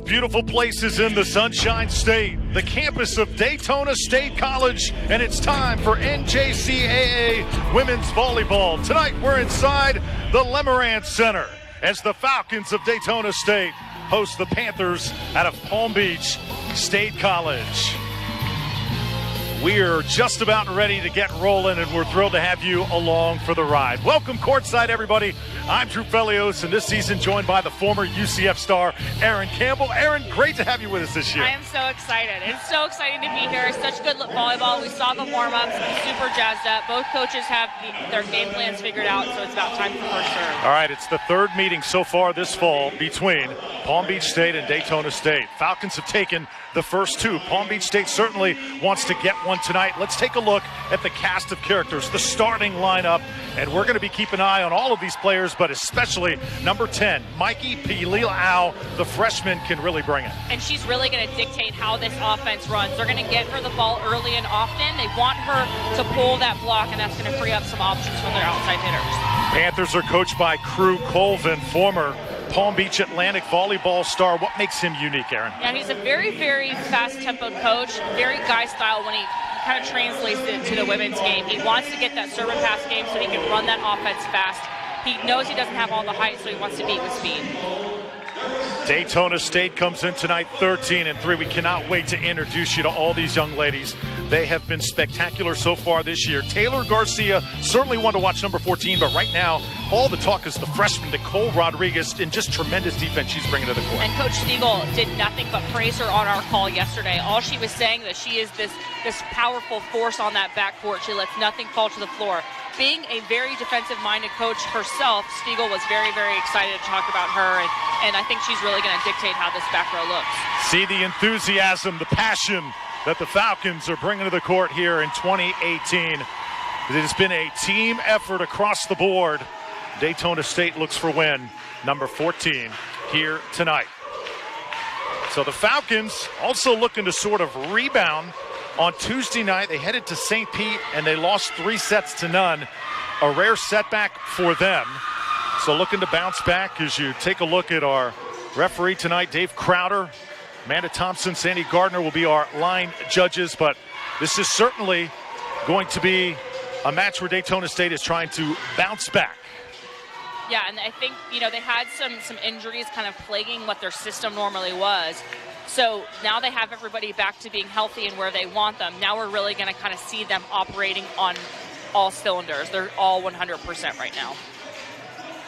Beautiful places in the Sunshine State, the campus of Daytona State College, and it's time for NJCAA Women's Volleyball. Tonight we're inside the Lemerand Center as the Falcons of Daytona State host the Panthers out of Palm Beach State College. We're just about ready to get rolling, and we're thrilled to have you along for the ride. Welcome courtside, everybody. I'm Drew Felios, and this season joined by the former UCF star, Erin Campbell. Erin, great to have you with us this year. I am so excited. It's so exciting to be here. It's such good volleyball. We saw the warm-ups. I'm super jazzed up. Both coaches have their game plans figured out, so it's about time for first serve. All right, it's the third meeting so far this fall between Palm Beach State and Daytona State. Falcons have taken the first two. Palm Beach State certainly wants to get one tonight. Let's take a look at the cast of characters, the starting lineup, and we're going to be keeping an eye on all of these players, but especially number 10, Mikey Pililau, the freshman, can really bring it. And she's really going to dictate how this offense runs. They're going to get her the ball early and often. They want her to pull that block, and that's going to free up some options from their outside hitters. Panthers are coached by Crew Colvin, former Palm Beach Atlantic volleyball star. What makes him unique, Erin? Yeah, he's a very, very fast-tempoed coach, very guy-style when he kind of translates it to the women's game. He wants to get that serve and pass game so he can run that offense fast. He knows he doesn't have all the height, so he wants to beat with speed. Daytona State comes in tonight 13-3. We cannot wait to introduce you to all these young ladies. They have been spectacular so far this year. Taylor Garcia, certainly one to watch, number 14, but right now, all the talk is the freshman, Nicole Rodriguez, and just tremendous defense she's bringing to the court. And Coach Stiegel did nothing but praise her on our call yesterday. All she was saying that she is this powerful force on that backcourt. She lets nothing fall to the floor. Being a very defensive-minded coach herself, Stiegel was very, very excited to talk about her, and I think she's really going to dictate how this back row looks. See the enthusiasm, the passion that the Falcons are bringing to the court here in 2018. It has been a team effort across the board. Daytona State looks for win number 14 here tonight. So the Falcons also looking to sort of rebound. On Tuesday night, they headed to St. Pete and they lost 3-0. A rare setback for them. So looking to bounce back as you take a look at our referee tonight, Dave Crowder. Amanda Thompson, Sandy Gardner will be our line judges, but this is certainly going to be a match where Daytona State is trying to bounce back. Yeah, and I think, they had some injuries kind of plaguing what their system normally was. So now they have everybody back to being healthy and where they want them. Now we're really going to kind of see them operating on all cylinders. They're all 100% right now.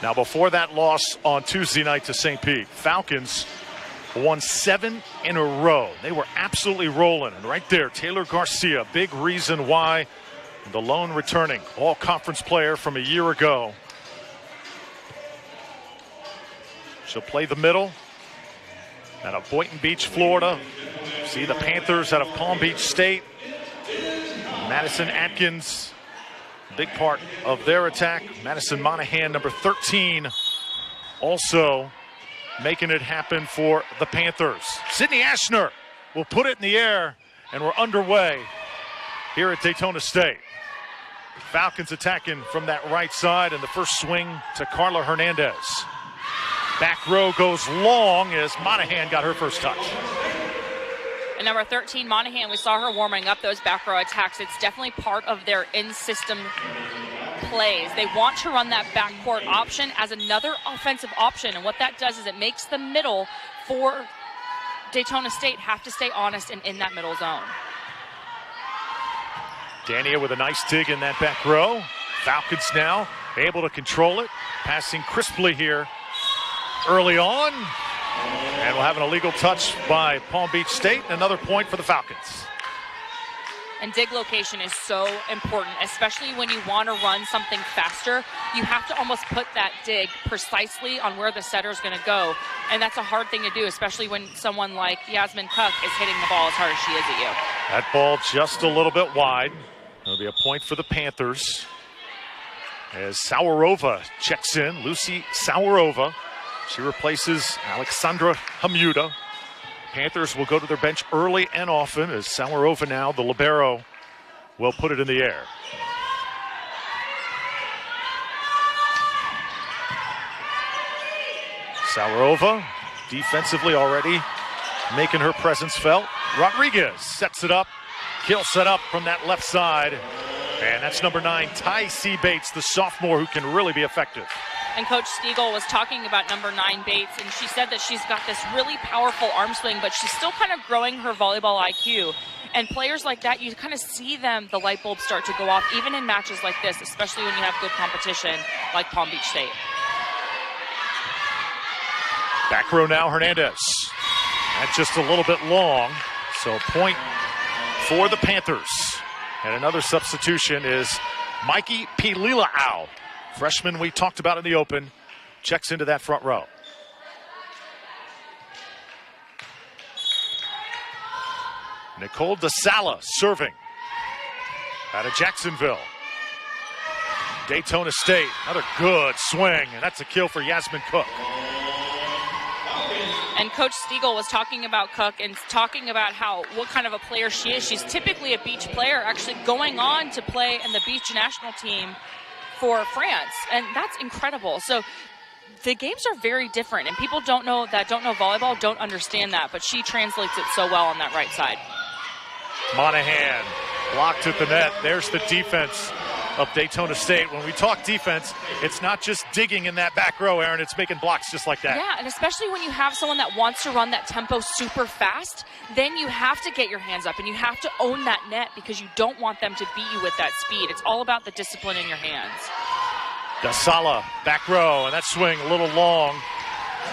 Now, before that loss on Tuesday night to St. Pete, Falcons won 7 in a row. They were absolutely rolling. And right there, Taylor Garcia, big reason why, the lone returning all-conference player from a year ago. She'll play the middle out of Boynton Beach, Florida. See the Panthers out of Palm Beach State. Madison Atkins, big part of their attack. Madison Monahan, number 13, also making it happen for the Panthers. Sydney Ashner will put it in the air, and we're underway here at Daytona State. Falcons attacking from that right side, and the first swing to Carla Hernandez. Back row goes long as Monahan got her first touch. And number 13, Monahan, we saw her warming up those back row attacks. It's definitely part of their in-system plays. They want to run that backcourt option as another offensive option, and what that does is it makes the middle for Daytona State have to stay honest and in that middle zone. Dania with a nice dig in that back row. Falcons now able to control it, passing crisply here early on, and we'll have an illegal touch by Palm Beach State. Another point for the Falcons. And dig location is so important, especially when you want to run something faster. You have to almost put that dig precisely on where the setter is going to go. And that's a hard thing to do, especially when someone like Yasmin Cook is hitting the ball as hard as she is at you. That ball just a little bit wide. It'll be a point for the Panthers. As Saurova checks in, Lucy Saurova. She replaces Alexandra Hamuda. Panthers will go to their bench early and often as Saurova now, the libero, will put it in the air. Saurova defensively already making her presence felt. Rodriguez sets it up. Kill set up from that left side. And that's number 9, Ty C. Bates, the sophomore who can really be effective. And Coach Stiegel was talking about number 9 Bates, and she said that she's got this really powerful arm swing, but she's still kind of growing her volleyball IQ. And players like that, you kind of see them, the light bulbs start to go off, even in matches like this, especially when you have good competition like Palm Beach State. Back row now, Hernandez. That's just a little bit long, so point for the Panthers. And another substitution is Mikey Pililaau. Freshman we talked about in the open, checks into that front row. Nicole DeSala serving out of Jacksonville. Daytona State, another good swing, and that's a kill for Yasmin Cook. And Coach Stiegel was talking about Cook and talking about what kind of a player she is. She's typically a beach player, actually going on to play in the beach national team for France, and that's incredible. So the games are very different, and people don't know volleyball don't understand that, but she translates it so well on that right side. Monahan blocked at the net. There's the defense of Daytona State. When we talk defense, it's not just digging in that back row, Aaron. It's making blocks just like that. Yeah, and especially when you have someone that wants to run that tempo super fast, then you have to get your hands up and you have to own that net because you don't want them to beat you with that speed. It's all about the discipline in your hands. DeSala, back row, and that swing a little long.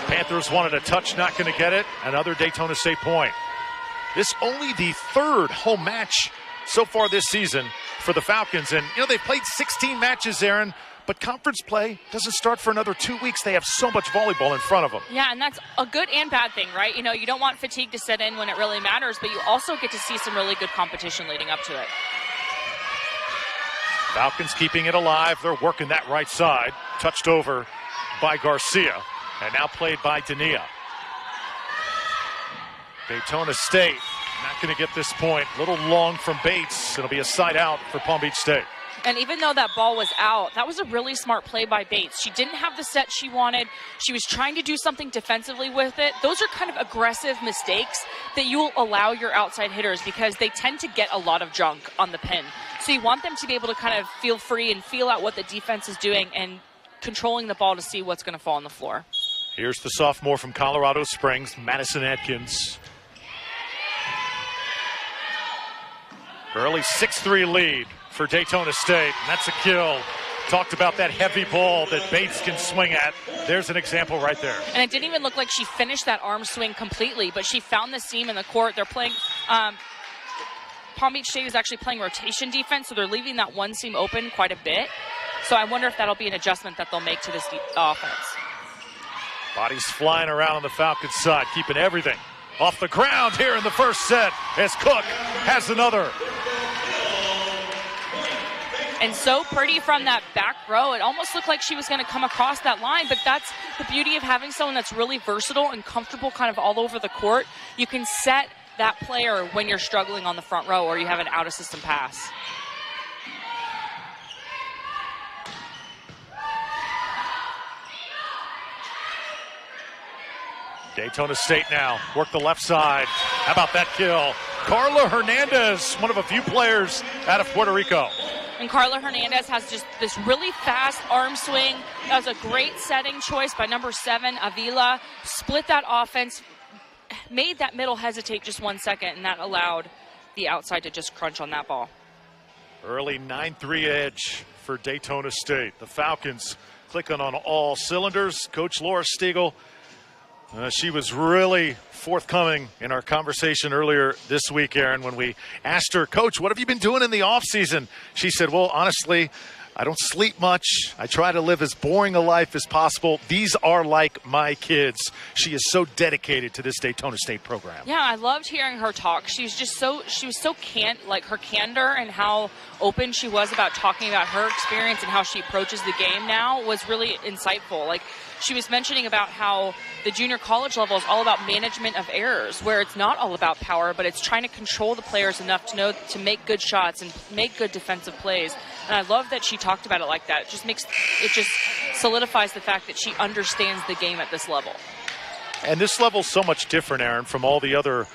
Panthers wanted a touch, not going to get it. Another Daytona State point. This only the 3rd home match so far this season for the Falcons. And, they've played 16 matches, Aaron, but conference play doesn't start for another 2 weeks. They have so much volleyball in front of them. Yeah, and that's a good and bad thing, right? You don't want fatigue to set in when it really matters, but you also get to see some really good competition leading up to it. Falcons keeping it alive. They're working that right side. Touched over by Garcia, and now played by Dania. Daytona State not going to get this point. A little long from Bates. It'll be a side out for Palm Beach State. And even though that ball was out, that was a really smart play by Bates. She didn't have the set she wanted. She was trying to do something defensively with it. Those are kind of aggressive mistakes that you will allow your outside hitters because they tend to get a lot of junk on the pin. So you want them to be able to kind of feel free and feel out what the defense is doing and controlling the ball to see what's going to fall on the floor. Here's the sophomore from Colorado Springs, Madison Atkins. Early 6-3 lead for Daytona State, and that's a kill. Talked about that heavy ball that Bates can swing at. There's an example right there. And it didn't even look like she finished that arm swing completely, but she found the seam in the court. They're playing, Palm Beach State is actually playing rotation defense, so they're leaving that one seam open quite a bit. So I wonder if that'll be an adjustment that they'll make to this offense. Bodies flying around on the Falcons side, keeping everything off the ground here in the first set as Cook has another. And so pretty from that back row. It almost looked like she was going to come across that line, but that's the beauty of having someone that's really versatile and comfortable kind of all over the court. You can set that player when you're struggling on the front row or you have an out-of-system pass. Daytona State now work the left side. How about that kill? Carla Hernandez, one of a few players out of Puerto Rico. And Carla Hernandez has just this really fast arm swing. That was a great setting choice by number 7, Avila. Split that offense, made that middle hesitate just 1 second, and that allowed the outside to just crunch on that ball. Early 9-3 edge for Daytona State. The Falcons clicking on all cylinders. Coach Laura Stiegel She was really forthcoming in our conversation earlier this week, Aaron, when we asked her, Coach, what have you been doing in the offseason? She said, well, honestly, I don't sleep much. I try to live as boring a life as possible. These are like my kids. She is so dedicated to this Daytona State program. Yeah, I loved hearing her talk. She was so her candor and how open she was about talking about her experience and how she approaches the game now was really insightful. Like, she was mentioning about how the junior college level is all about management of errors, where it's not all about power, but it's trying to control the players enough to know to make good shots and make good defensive plays. And I love that she talked about it like that. It just solidifies the fact that she understands the game at this level. And this level is so much different, Aaron, from all the other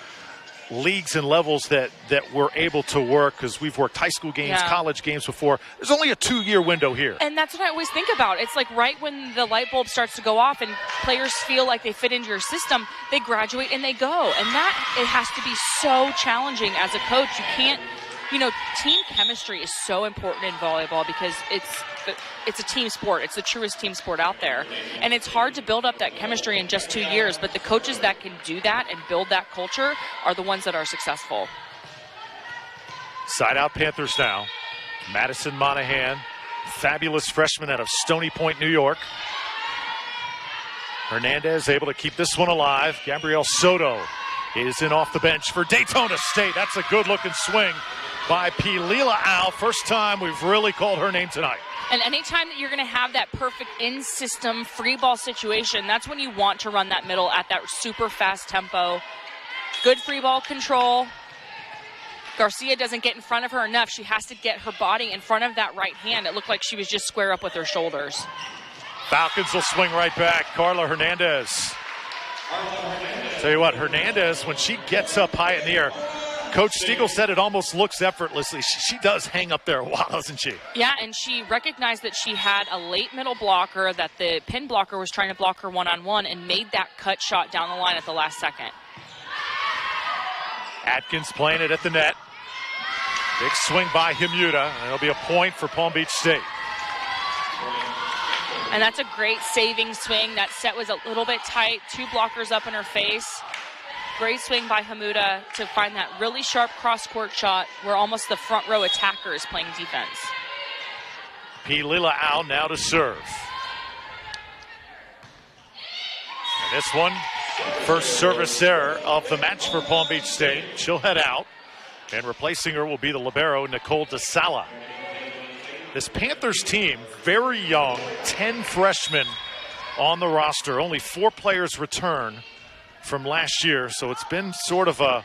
leagues and levels that we're able to work, because we've worked high school games, college games before. There's only a 2-year window here. And that's what I always think about. It's like right when the light bulb starts to go off and players feel like they fit into your system, they graduate and they go. And that, it has to be so challenging as a coach. You can't, team chemistry is so important in volleyball because it's a team sport. It's the truest team sport out there. And it's hard to build up that chemistry in just 2 years, but the coaches that can do that and build that culture are the ones that are successful. Side out Panthers now. Madison Monahan, fabulous freshman out of Stony Point, New York. Hernandez able to keep this one alive. Gabrielle Soto is in off the bench for Daytona State. That's a good-looking swing by Bldg. First time we've really called her name tonight. And anytime that you're going to have that perfect in-system free ball situation, that's when you want to run that middle at that super fast tempo. Good free ball control. Garcia doesn't get in front of her enough. She has to get her body in front of that right hand. It looked like she was just square up with her shoulders. Falcons will swing right back. Carla Hernandez. Tell you what, Hernandez, when she gets up high in the air, Coach Stiegel said it almost looks effortlessly. She does hang up there a while, doesn't she? Yeah, and she recognized that she had a late middle blocker, that the pin blocker was trying to block her one-on-one, and made that cut shot down the line at the last second. Atkins playing it at the net. Big swing by Himuta, and it'll be a point for Palm Beach State. And that's a great saving swing. That set was a little bit tight. 2 blockers up in her face. Great swing by Himuta to find that really sharp cross-court shot where almost the front row attacker is playing defense. Bldg now to serve. And this one, first service error of the match for Palm Beach State. She'll head out, and replacing her will be the libero, Nicole DeSala. This Panthers team, very young, 10 freshmen on the roster. Only 4 players return from last year, so it's been sort of a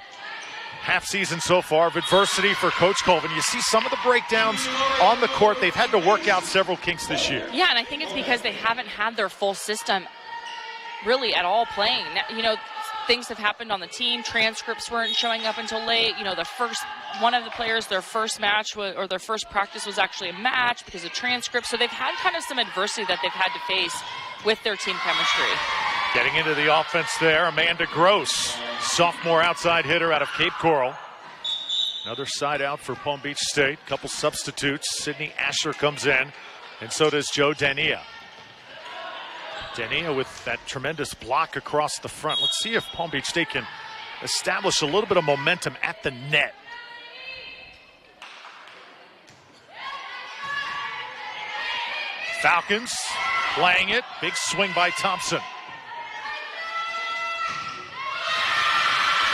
half season so far of adversity for Coach Colvin. You see some of the breakdowns on the court. They've had to work out several kinks this year. Yeah, and I think it's because they haven't had their full system really at all playing. Things have happened on the team. Transcripts weren't showing up until late. One of the players, their first match or their first practice was actually a match because of transcripts. So they've had kind of some adversity that they've had to face with their team chemistry. Getting into the offense there, Amanda Gross, sophomore outside hitter out of Cape Coral. Another side out for Palm Beach State. Couple substitutes. Sydney Asher comes in, and so does Joe Dania. Dania with that tremendous block across the front. Let's see if Palm Beach State can establish a little bit of momentum at the net. Falcons playing it. Big swing by Thompson.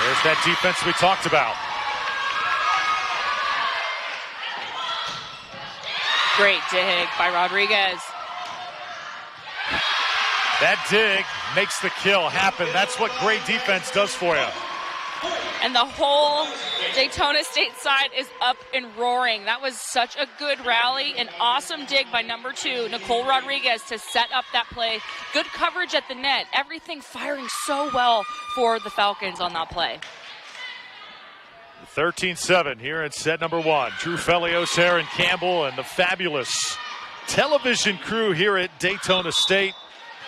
There's that defense we talked about. Great dig by Rodriguez. That dig makes the kill happen. That's what great defense does for you. And the whole Daytona State side is up and roaring. That was such a good rally. An awesome dig by number 2, Nicole Rodriguez, to set up that play. Good coverage at the net. Everything firing so well for the Falcons on that play. 13-7 here in set number 1. Drew Felios, Aaron Campbell, and the fabulous television crew here at Daytona State.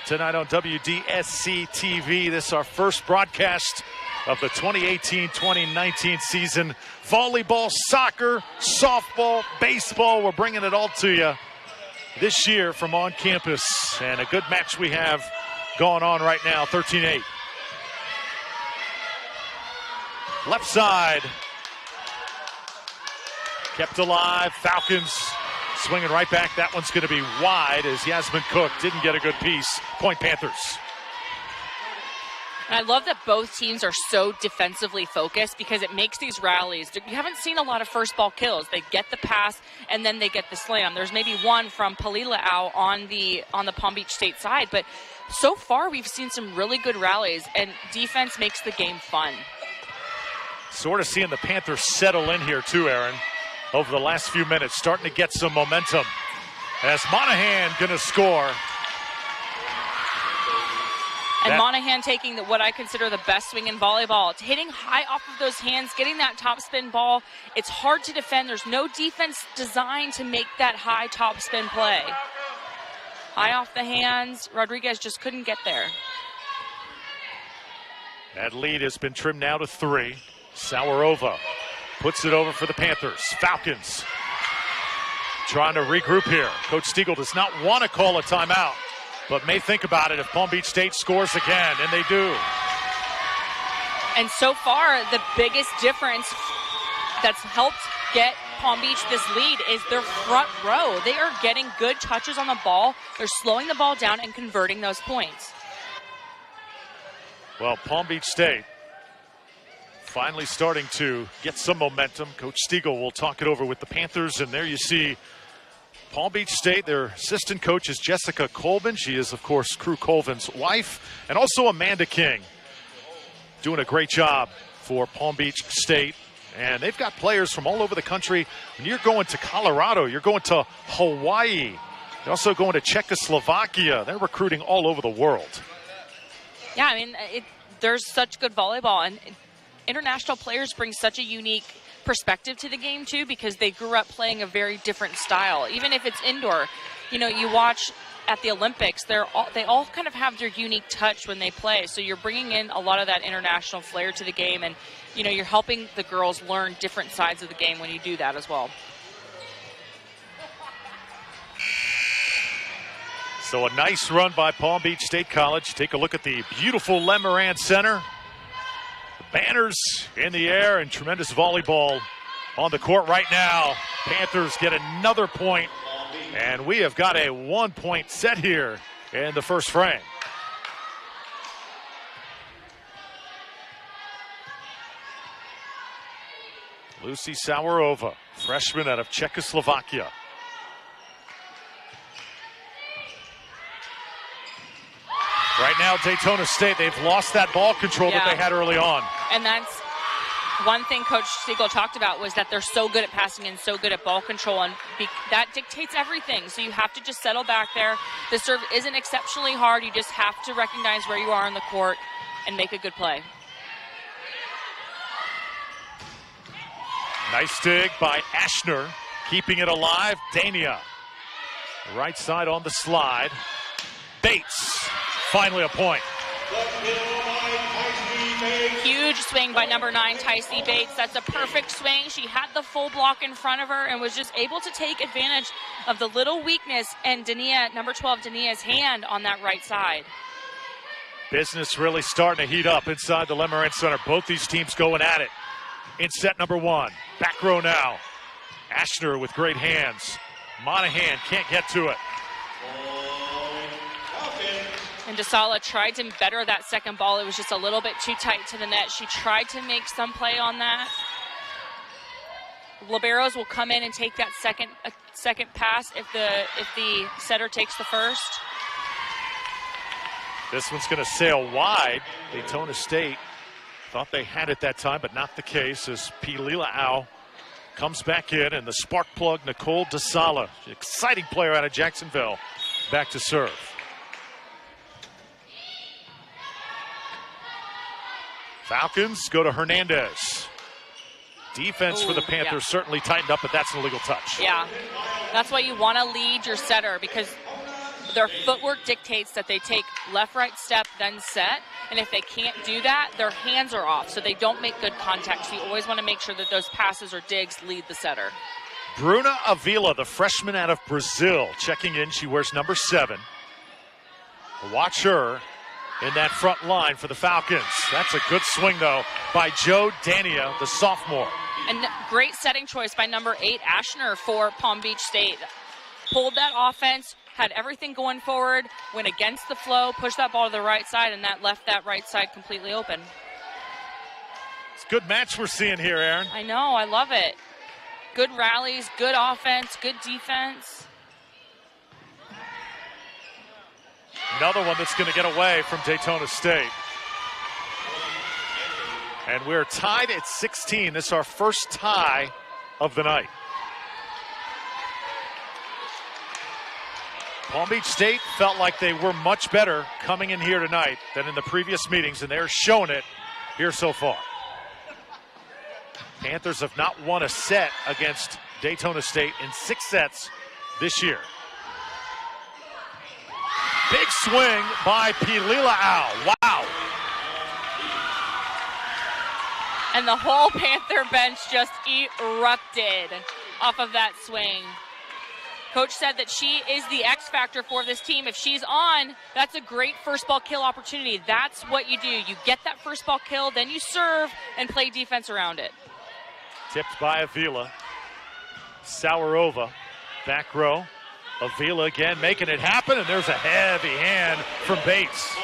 Tonight on WDSC TV. This is our first broadcast of the 2018-2019 season. Volleyball, soccer, softball, baseball. We're bringing it all to you this year from on campus. And a good match we have going on right now, 13-8. Left side. Kept alive. Falcons swinging right back. That one's going to be wide as Yasmin Cook didn't get a good piece. Point Panthers. And I love that both teams are so defensively focused because it makes these rallies. You haven't seen a lot of first ball kills. They get the pass and then they get the slam. There's maybe one from Bldg on the Palm Beach State side, but so far we've seen some really good rallies and defense makes the game fun. Sort of seeing the Panthers settle in here too, Aaron, over the last few minutes, starting to get some momentum. As Monahan gonna score. And Monahan taking what I consider the best swing in volleyball. It's hitting high off of those hands, getting that top spin ball. It's hard to defend. There's no defense designed to make that high top spin play. High off the hands. Rodriguez just couldn't get there. That lead has been trimmed now to 3. Saurova puts it over for the Panthers. Falcons trying to regroup here. Coach Stiegel does not want to call a timeout, but may think about it if Palm Beach State scores again, and they do. And so far, the biggest difference that's helped get Palm Beach this lead is their front row. They are getting good touches on the ball. They're slowing the ball down and converting those points. Well, Palm Beach State finally starting to get some momentum. Coach Stiegel will talk it over with the Panthers, and there you see Palm Beach State. Their assistant coach is Jessica Colvin. She is, of course, Crew Colvin's wife, and also Amanda King, doing a great job for Palm Beach State. And they've got players from all over the country. When you're going to Colorado, you're going to Hawaii. They're also going to Czechoslovakia. They're recruiting all over the world. Yeah, I mean, there's such good volleyball, and international players bring such a unique perspective to the game too, because they grew up playing a very different style. Even if it's indoor, you know, you watch at the Olympics, they all kind of have their unique touch when they play. So you're bringing in a lot of that international flair to the game, and you know, you're helping the girls learn different sides of the game when you do that as well. So a nice run by Palm Beach State College. Take a look at the beautiful Lemerand Center. The banners in the air and tremendous volleyball on the court right now. Panthers get another point, and we have got a 1-point set here in the first frame. Lucy Saurova, freshman out of Czechoslovakia. Right now, Daytona State, they've lost that ball control that they had early on. And that's one thing Coach Stiegel talked about, was that they're so good at passing and so good at ball control, and that dictates everything. So you have to just settle back there. The serve isn't exceptionally hard. You just have to recognize where you are on the court and make a good play. Nice dig by Ashner, keeping it alive. Dania, right side on the slide. Bates, finally a point. Huge swing by number 9, Tycee Bates. That's a perfect swing. She had the full block in front of her and was just able to take advantage of the little weakness in number 12, Dania's hand on that right side. Business really starting to heat up inside the Lemerand Center. Both these teams going at it in set number 1. Back row now. Ashner with great hands. Monahan can't get to it. And DeSala tried to better that second ball. It was just a little bit too tight to the net. She tried to make some play on that. Liberos will come in and take that second pass if the setter takes the first. This one's going to sail wide. Daytona State thought they had it that time, but not the case, as Bldg comes back in, and the spark plug, Nicole DeSala, exciting player out of Jacksonville, back to serve. Falcons go to Hernandez. Defense for the Panthers certainly tightened up, but that's an illegal touch. Yeah, that's why you want to lead your setter, because their footwork dictates that they take left, right step, then set. And if they can't do that, their hands are off, so they don't make good contact. So you always want to make sure that those passes or digs lead the setter. Bruna Avila, the freshman out of Brazil, checking in. She wears number 7. Watch her in that front line for the Falcons. That's a good swing, though, by Joe Dania, the sophomore. And great setting choice by number 8, Ashner, for Palm Beach State. Pulled that offense, had everything going forward, went against the flow, pushed that ball to the right side, and that left that right side completely open. It's a good match we're seeing here, Aaron. I know, I love it. Good rallies, good offense, good defense. Another one that's going to get away from Daytona State. And we're tied at 16. This is our first tie of the night. Palm Beach State felt like they were much better coming in here tonight than in the previous meetings, and they're showing it here so far. Panthers have not won a set against Daytona State in 6 sets this year. Big swing by Bldg. Wow. And the whole Panther bench just erupted off of that swing. Coach said that she is the X factor for this team. If she's on, that's a great first ball kill opportunity. That's what you do. You get that first ball kill, then you serve and play defense around it. Tipped by Avila. Saurova, back row. Avila again making it happen, and there's a heavy hand from Bates.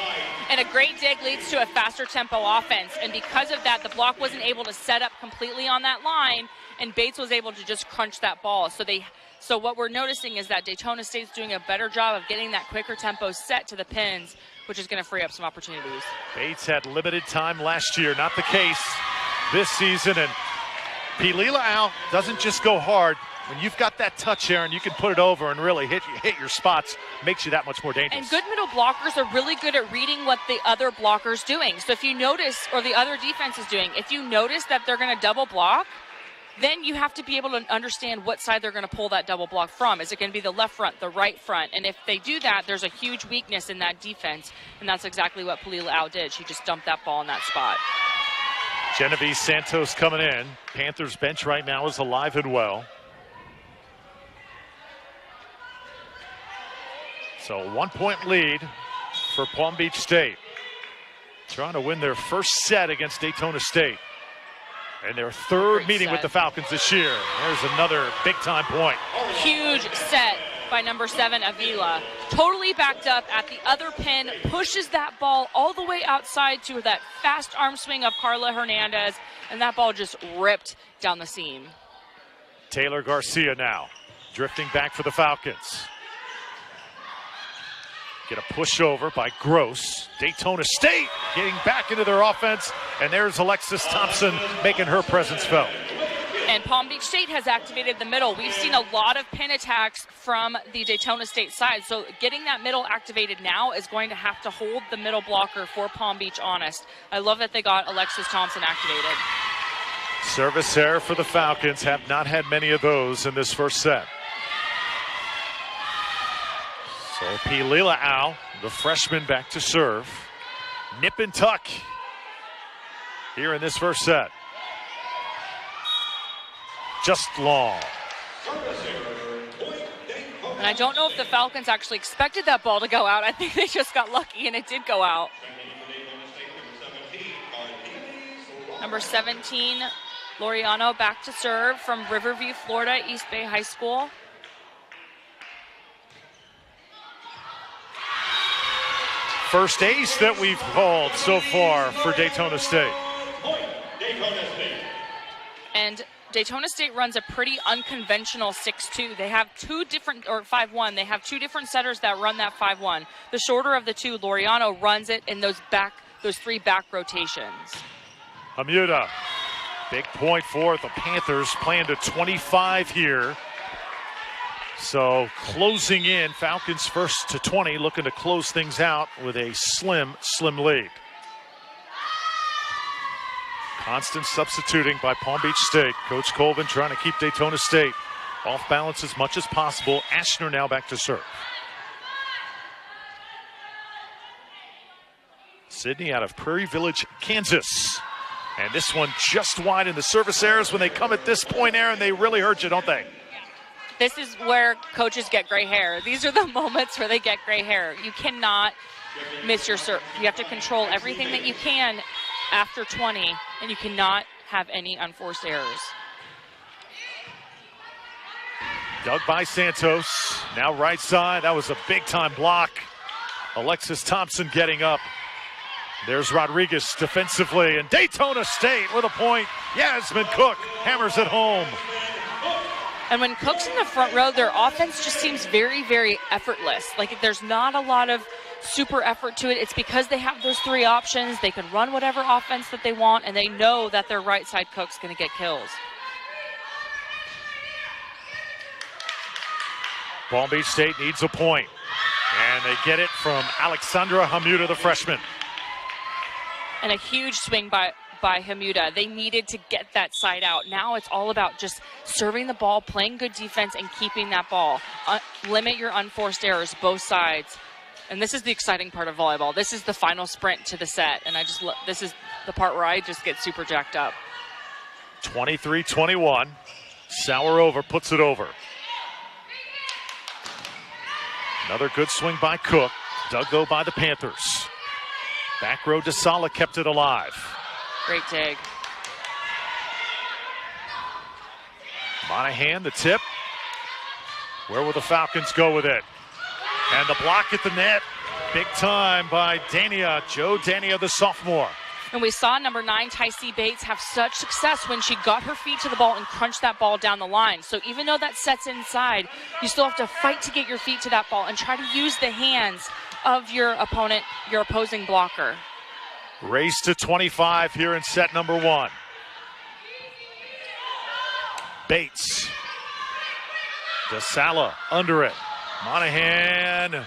And a great dig leads to a faster tempo offense. And because of that, the block wasn't able to set up completely on that line, and Bates was able to just crunch that ball. So what we're noticing is that Daytona State's doing a better job of getting that quicker tempo set to the pins, which is going to free up some opportunities. Bates had limited time last year, not the case this season. And Bldg doesn't just go hard. When you've got that touch, Aaron, you can put it over and really hit your spots. Makes you that much more dangerous. And good middle blockers are really good at reading what the other blocker's doing. So if you notice, or the other defense is doing, if you notice that they're going to double block, then you have to be able to understand what side they're going to pull that double block from. Is it going to be the left front, the right front? And if they do that, there's a huge weakness in that defense, and that's exactly what Bldg did. She just dumped that ball in that spot. Genevieve Santos coming in. Panthers bench right now is alive and well. So a 1-point lead for Palm Beach State. Trying to win their first set against Daytona State. And their third meeting with the Falcons this year. There's another big-time point. Huge set by number 7, Avila. Totally backed up at the other pin, pushes that ball all the way outside to that fast arm swing of Carla Hernandez, and that ball just ripped down the seam. Taylor Garcia now, drifting back for the Falcons. Get a pushover by Gross. Daytona State getting back into their offense, and there's Alexis Thompson making her presence felt. And Palm Beach State has activated the middle. We've seen a lot of pin attacks from the Daytona State side, so getting that middle activated now is going to have to hold the middle blocker for Palm Beach honest. I love that they got Alexis Thompson activated. Service error for the Falcons. Have not had many of those in this first set. So Bldg, the freshman, back to serve. Nip and tuck here in this first set. Just long. And I don't know if the Falcons actually expected that ball to go out. I think they just got lucky and it did go out. Number 17, Laureano, back to serve from Riverview, Florida, East Bay High School. First ace that we've called so far for Daytona State. And Daytona State runs a pretty unconventional 6-2. They have 2 different, or 5-1. They have 2 different setters that run that 5-1. The shorter of the 2, Laureano, runs it in those 3 back rotations. Hamuda, big point for the Panthers, playing to 25 here. So closing in, Falcons first to 20, looking to close things out with a slim lead. Constant substituting by Palm Beach State. Coach Colvin trying to keep Daytona State off balance as much as possible. Ashner now back to serve. Sydney out of Prairie Village, Kansas. And this one just wide in the service errors. When they come at this point, Aaron, they really hurt you, don't they? This is where coaches get gray hair. These are the moments where they get gray hair. You cannot miss your serve. You have to control everything that you can. after 20, and you cannot have any unforced errors. Dug by Santos. Now right side. That was a big-time block. Alexis Thompson getting up. There's Rodriguez defensively, and Daytona State with a point. Yasmin Cook hammers it home. And when Cook's in the front row, their offense just seems very, very effortless. Like, there's not a lot of super effort to it. It's because they have those three options. They can run whatever offense that they want, and they know that their right side Cook's going to get kills. Palm Beach State needs a point, and they get it from Alexandra Hamuda, the freshman. And a huge swing by Hamuda. They needed to get that side out. Now it's all about just serving the ball, playing good defense, and keeping that ball. Limit your unforced errors, both sides. And this is the exciting part of volleyball. This is the final sprint to the set, and this is the part where I just get super jacked up. 23-21. Sauerova puts it over. Another good swing by Cook. Dug though by the Panthers. Back row DeSala kept it alive. Great dig. Monahan, the tip. Where will the Falcons go with it? And the block at the net. Big time by Dania, Jo Dania, the sophomore. And we saw number 9, Tycee Bates, have such success when she got her feet to the ball and crunched that ball down the line. So even though that set's inside, you still have to fight to get your feet to that ball and try to use the hands of your opponent, your opposing blocker. Race to 25 here in set number 1. Bates. DeSala under it. Monahan.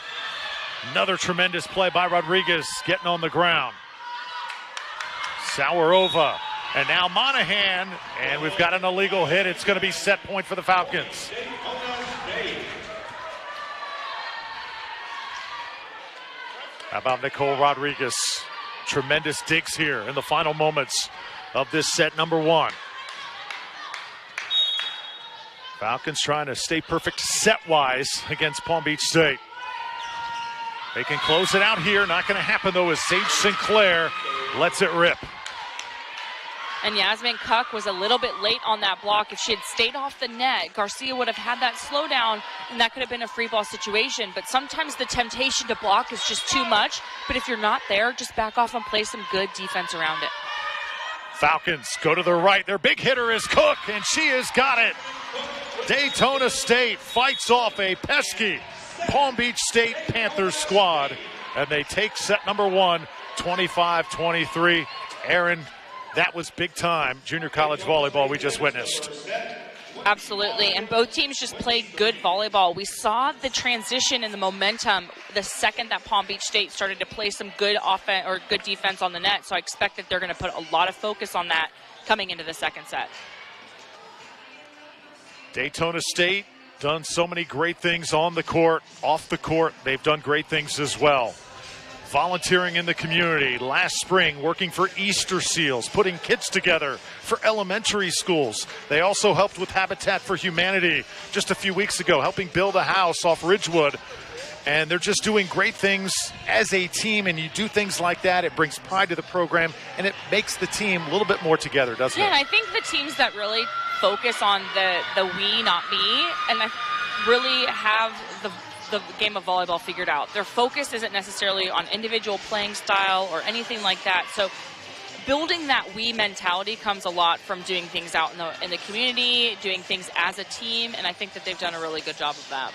Another tremendous play by Rodriguez getting on the ground. Sauerova, and now Monahan, and we've got an illegal hit. It's going to be set point for the Falcons. How about Nicole Rodriguez? Tremendous digs here in the final moments of this set number 1. Falcons trying to stay perfect set-wise against Palm Beach State. They can close it out here. Not going to happen, though, as Sage Sinclair lets it rip. And Yasmin Cook was a little bit late on that block. If she had stayed off the net, Garcia would have had that slowdown, and that could have been a free ball situation. But sometimes the temptation to block is just too much. But if you're not there, just back off and play some good defense around it. Falcons go to the right. Their big hitter is Cook, and she has got it. Daytona State fights off a pesky Palm Beach State Panthers squad, and they take set number 1, 25-23. Aaron, that was big time junior college volleyball we just witnessed. Absolutely, and both teams just played good volleyball. We saw the transition and the momentum the second that Palm Beach State started to play some good offense or good defense on the net, so I expect that they're going to put a lot of focus on that coming into the second set. Daytona State done so many great things on the court, off the court. They've done great things as well. Volunteering in the community last spring, working for Easter Seals, putting kids together for elementary schools. They also helped with Habitat for Humanity just a few weeks ago, helping build a house off Ridgewood. And they're just doing great things as a team, and you do things like that, it brings pride to the program, and it makes the team a little bit more together, doesn't it? Yeah, I think the teams that really focus on the we, not me, and really have the game of volleyball figured out. Their focus isn't necessarily on individual playing style or anything like that. So building that we mentality comes a lot from doing things out in the community, doing things as a team, and I think that they've done a really good job of that.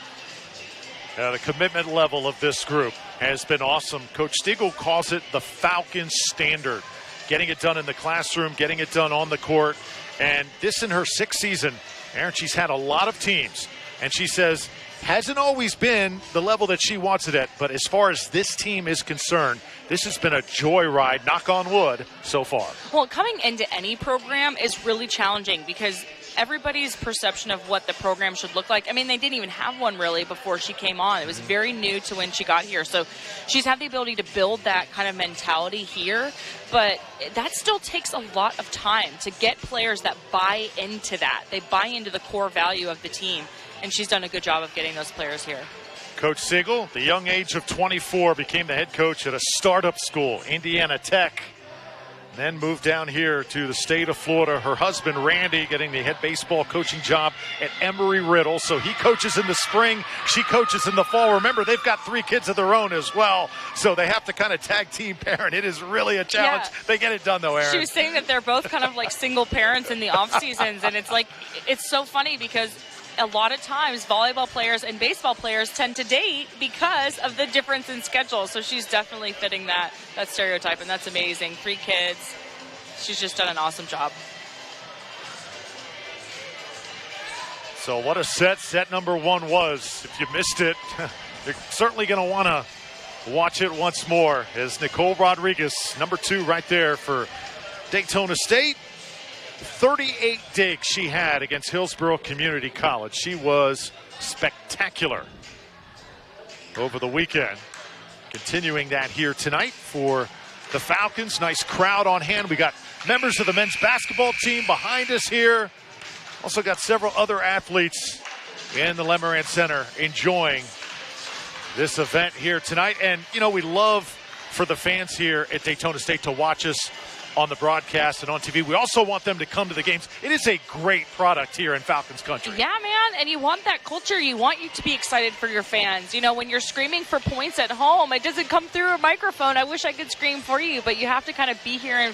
The commitment level of this group has been awesome. Coach Stiegel calls it the Falcons standard. Getting it done in the classroom, getting it done on the court. And this in her 6th season, Aaron, she's had a lot of teams. And she says, hasn't always been the level that she wants it at. But as far as this team is concerned, this has been a joyride, knock on wood, so far. Well, coming into any program is really challenging because everybody's perception of what the program should look like. I mean, they didn't even have one really before she came on. It was very new to when she got here. So she's had the ability to build that kind of mentality here. But that still takes a lot of time to get players that buy into that. They buy into the core value of the team. And she's done a good job of getting those players here. Coach Siegel, the young age of 24, became the head coach at a startup school, Indiana Tech. Then moved down here to the state of Florida. Her husband, Randy, getting the head baseball coaching job at Emory-Riddle. So he coaches in the spring, she coaches in the fall. Remember, they've got 3 kids of their own as well. So they have to kind of tag team parent. It is really a challenge. Yeah. They get it done, though, Erin. She was saying that they're both kind of like single parents in the off seasons. And it's like, it's so funny because a lot of times volleyball players and baseball players tend to date because of the difference in schedule. So she's definitely fitting that stereotype, and that's amazing. 3 kids. She's just done an awesome job. So what a set number 1 was. If you missed it, you're certainly going to want to watch it once more as Nicole Rodriguez, number 2 right there for Daytona State. 38 digs she had against Hillsborough Community College. She was spectacular over the weekend. Continuing that here tonight for the Falcons. Nice crowd on hand. We got members of the men's basketball team behind us here. Also got several other athletes in the Lemerand Center enjoying this event here tonight. And, you know, we love for the fans here at Daytona State to watch us on the broadcast and on TV. We also want them to come to the games. It is a great product here in Falcons country. Yeah, man, and you want that culture. You want you to be excited for your fans. You know, when you're screaming for points at home, it doesn't come through a microphone. I wish I could scream for you, but you have to kind of be here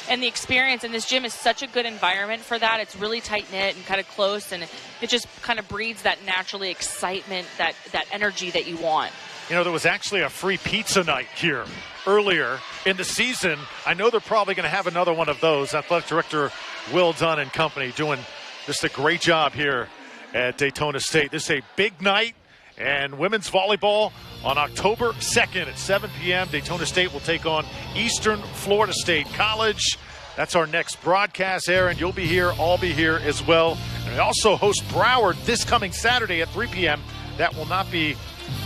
and the experience. And this gym is such a good environment for that. It's really tight-knit and kind of close, and it just kind of breeds that naturally excitement, that energy that you want. You know, there was actually a free pizza night here earlier in the season. I know they're probably going to have another one of those. Athletic Director Will Dunn and company doing just a great job here at Daytona State. This is a big night, and women's volleyball on October 2nd at 7 p.m. Daytona State will take on Eastern Florida State College. That's our next broadcast, Erin. You'll be here. I'll be here as well. And we also host Broward this coming Saturday at 3 p.m. That will not be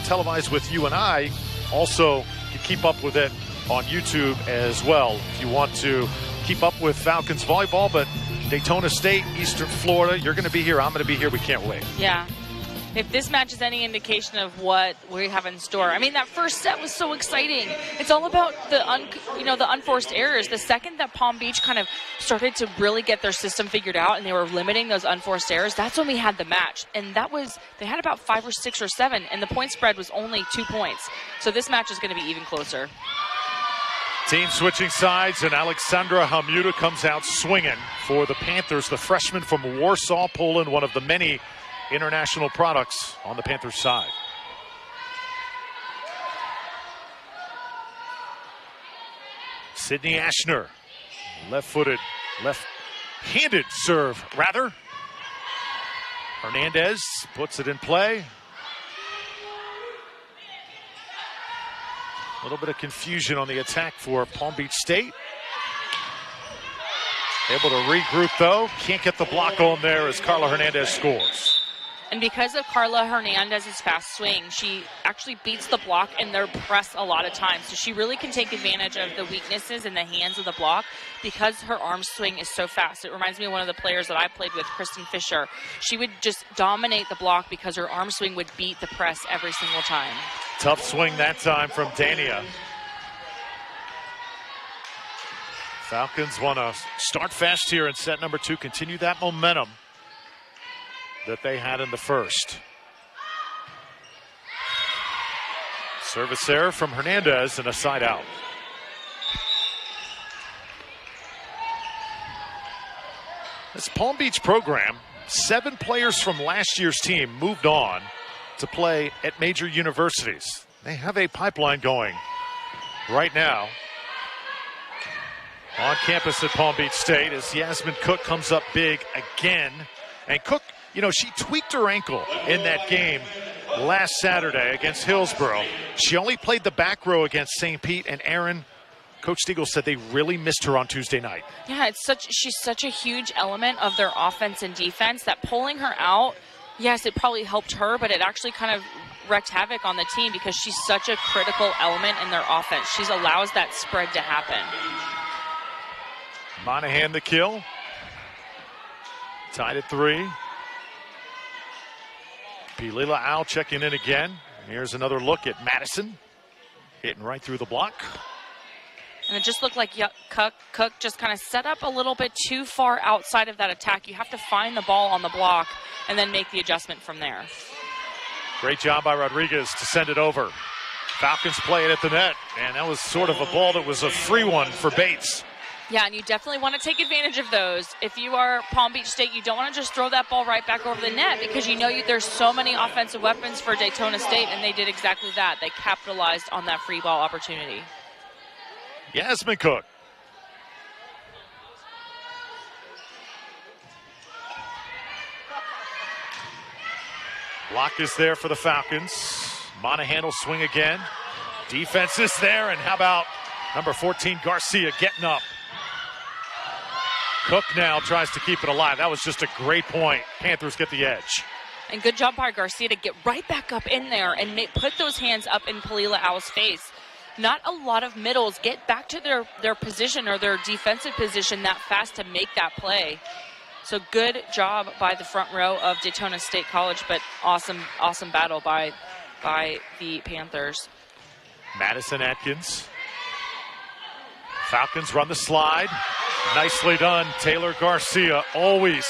televised with you and I. Also, you keep up with it on YouTube as well if you want to keep up with Falcons volleyball. But Daytona State, Eastern Florida, you're going to be here. I'm going to be here. We can't wait. Yeah. If this match is any indication of what we have in store, I mean, that first set was so exciting. It's all about the unforced errors. The second that Palm Beach kind of started to really get their system figured out and they were limiting those unforced errors, that's when we had the match. And they had about 5 or 6 or 7, and the point spread was only 2 points. So this match is going to be even closer. Team switching sides, and Alexandra Hamuda comes out swinging for the Panthers, the freshman from Warsaw, Poland, one of the many international products on the Panthers side. Sydney Ashner, left-handed serve, rather. Hernandez puts it in play. A little bit of confusion on the attack for Palm Beach State. Able to regroup, though. Can't get the block on there as Carla Hernandez scores. And because of Carla Hernandez's fast swing, she actually beats the block in their press a lot of times. So she really can take advantage of the weaknesses in the hands of the block because her arm swing is so fast. It reminds me of one of the players that I played with, Kristen Fisher. She would just dominate the block because her arm swing would beat the press every single time. Tough swing that time from Dania. Falcons want to start fast here in set number 2, continue that momentum that they had in the first. Service error from Hernandez and a side out. This Palm Beach program, 7 players from last year's team moved on to play at major universities. They have a pipeline going right now on campus at Palm Beach State as Yasmin Cook comes up big again. And Cook, you know, she tweaked her ankle in that game last Saturday against Hillsborough. She only played the back row against St. Pete, and Aaron, Coach Stiegel said they really missed her on Tuesday night. Yeah, she's such a huge element of their offense and defense that pulling her out, yes, it probably helped her, but it actually kind of wreaked havoc on the team because she's such a critical element in their offense. She allows that spread to happen. Monahan the kill. Tied at 3. Pilila Al checking in again. Here's another look at Madison. Hitting right through the block. And it just looked like Cook just kind of set up a little bit too far outside of that attack. You have to find the ball on the block and then make the adjustment from there. Great job by Rodriguez to send it over. Falcons play it at the net, and that was sort of a ball that was a free one for Bates. Yeah, and you definitely want to take advantage of those. If you are Palm Beach State, you don't want to just throw that ball right back over the net because you know there's so many offensive weapons for Daytona State, and they did exactly that. They capitalized on that free ball opportunity. Yasmin Cook. Block is there for the Falcons. Monahan will swing again. Defense is there, and how about number 14, Garcia, getting up. Cook now tries to keep it alive. That was just a great point. Panthers get the edge. And good job by Garcia to get right back up in there and put those hands up in Pelila Au's face. Not a lot of middles get back to their position or their defensive position that fast to make that play. So good job by the front row of Daytona State College, but awesome battle by the Panthers. Madison Atkins. Falcons run the slide. Nicely done. Taylor Garcia, always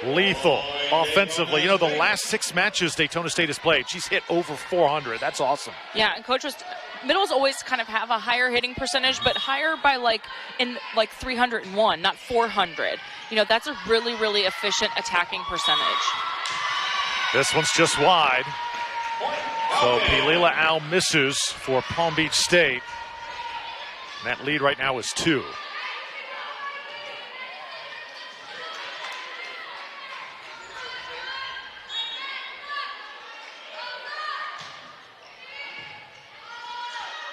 lethal offensively. You know, the last 6 matches Daytona State has played, she's hit over 400. That's awesome. Yeah, and Coach middles always kind of have a higher hitting percentage, but higher by like 301, not 400. You know, that's a really, really efficient attacking percentage. This one's just wide. So Pelila Au misses for Palm Beach State. And that lead right now is 2.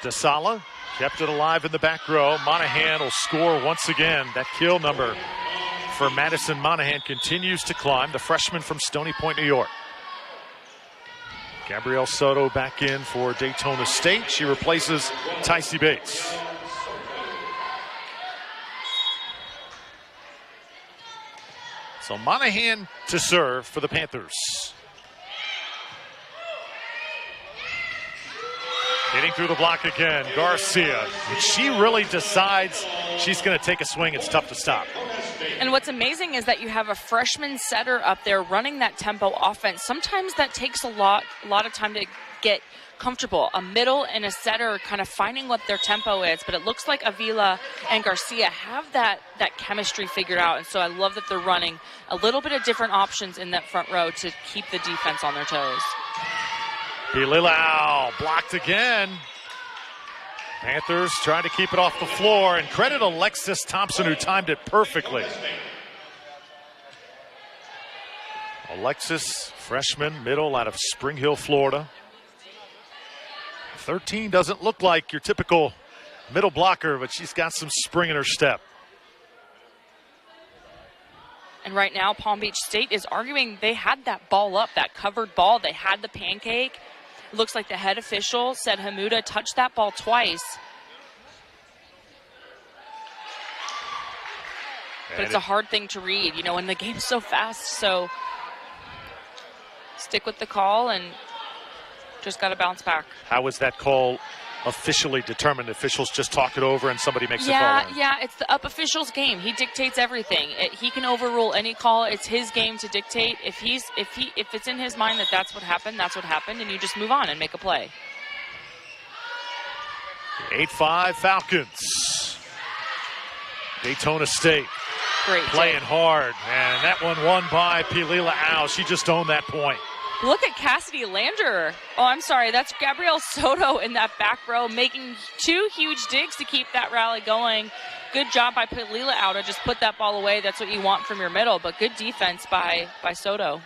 DeSala kept it alive in the back row. Monahan will score once again. That kill number for Madison Monahan continues to climb. The freshman from Stony Point, New York. Gabrielle Soto back in for Daytona State. She replaces Tycee Bates. So Monahan to serve for the Panthers. Hitting through the block again, Garcia. When she really decides she's going to take a swing, it's tough to stop. And what's amazing is that you have a freshman setter up there running that tempo offense. Sometimes that takes a lot of time to get comfortable. A middle and a setter kind of finding what their tempo is, but it looks like Avila and Garcia have that chemistry figured out. And so I love that they're running a little bit of different options in that front row to keep the defense on their toes. Pelila blocked again. Panthers trying to keep it off the floor, and credit Alexis Thompson who timed it perfectly. Alexis, freshman, middle out of Spring Hill, Florida. 13 doesn't look like your typical middle blocker, but she's got some spring in her step. And right now, Palm Beach State is arguing they had that ball up, that covered ball. They had the pancake. It looks like the head official said Hamuda touched that ball twice. But it's a hard thing to read, you know, when the game's so fast. So stick with the call and just got to bounce back. How was that call officially determined? Officials just talk it over and somebody makes a call? Yeah, it's the up official's game. He dictates everything. He can overrule any call. It's his game to dictate. If it's in his mind that that's what happened, and you just move on and make a play. 8-5 Falcons. Daytona State Great playing hard, and that one won by Pelila Au. She just owned that point. Look at Cassidy Lander. Oh, I'm sorry. That's Gabrielle Soto in that back row making 2 huge digs to keep that rally going. Good job by Pelila Au to just put that ball away. That's what you want from your middle, but good defense by Soto.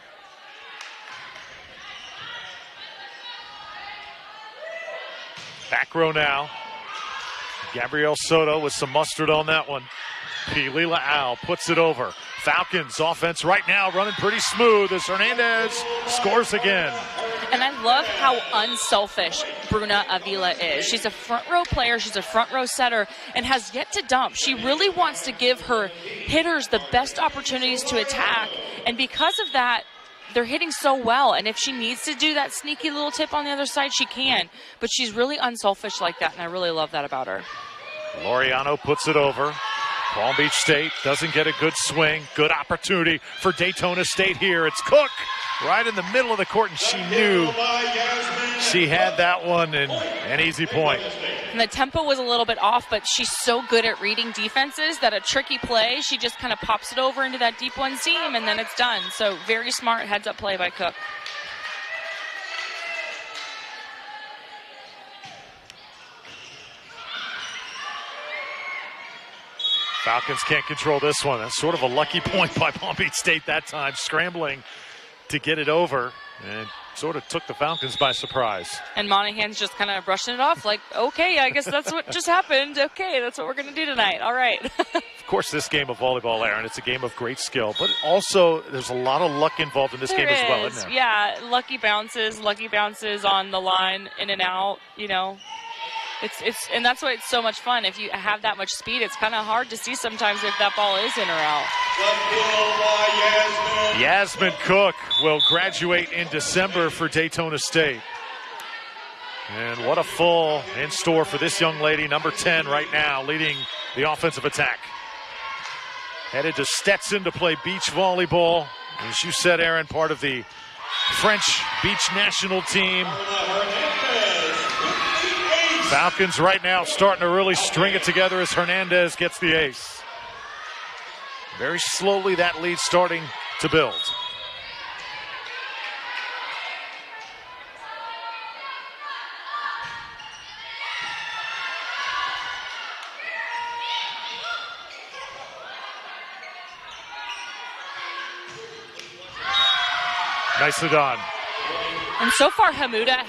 Back row now. Gabrielle Soto with some mustard on that one. Pelila Au puts it over. Falcons offense right now running pretty smooth as Hernandez scores again. And I love how unselfish Bruna Avila is. She's a front row player, she's a front row setter, and has yet to dump. She really wants to give her hitters the best opportunities to attack. And because of that, they're hitting so well. And if she needs to do that sneaky little tip on the other side, she can. But she's really unselfish like that, and I really love that about her. Laureano puts it over. Palm Beach State doesn't get a good swing. Good opportunity for Daytona State here. It's Cook right in the middle of the court, and she knew she had that one, and an easy point. And the tempo was a little bit off, but she's so good at reading defenses that a tricky play, she just kind of pops it over into that deep one seam, and then it's done. So very smart heads-up play by Cook. Falcons can't control this one. That's sort of a lucky point by Palm Beach State that time, scrambling to get it over, and sort of took the Falcons by surprise. And Monahan's just kind of brushing it off like, okay, I guess that's what just happened. Okay, that's what we're going to do tonight. All right. Of course, this game of volleyball, Aaron, it's a game of great skill, but also there's a lot of luck involved in this game as well, isn't there? Yeah, lucky bounces on the line, in and out, you know. It's and that's why it's so much fun. If you have that much speed, it's kind of hard to see sometimes if that ball is in or out. Yasmin Cook will graduate in December for Daytona State. And what a full in store for this young lady, number 10 right now, leading the offensive attack. Headed to Stetson to play beach volleyball. As you said, Aaron, part of the French beach national team. Falcons right now starting to really string it together as Hernandez gets the ace. Very slowly that lead starting to build. Nicely done. And so far, Hamuda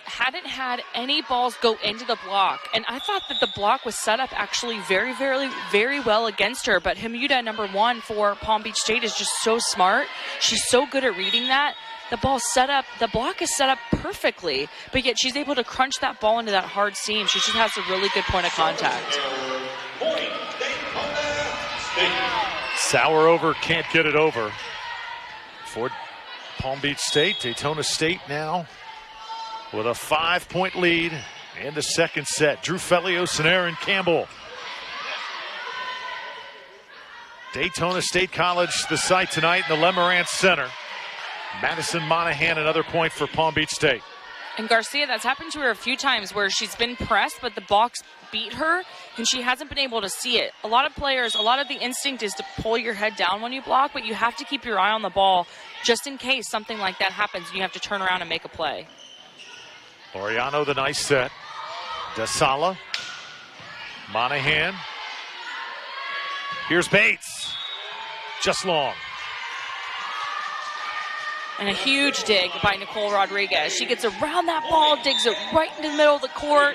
hadn't had any balls go into the block. And I thought that the block was set up actually very, very, very well against her. But Hamuda, number 1 for Palm Beach State, is just so smart. She's so good at reading that. The ball's set up, the block is set up perfectly, but yet she's able to crunch that ball into that hard seam. She just has a really good point of contact. Sauer over, can't get it over for Palm Beach State. Daytona State now with a 5-point lead in the second set. Drew Felios and Aaron Campbell. Daytona State College, the site tonight in the Lemerand Center. Madison Monahan, another point for Palm Beach State. And Garcia, that's happened to her a few times where she's been pressed, but the box beat her, and she hasn't been able to see it. A lot of players, a lot of the instinct is to pull your head down when you block, but you have to keep your eye on the ball just in case something like that happens and you have to turn around and make a play. Laureano, the nice set. DeSala. Monahan. Here's Bates. Just long. And a huge dig by Nicole Rodriguez. She gets around that ball, digs it right into the middle of the court,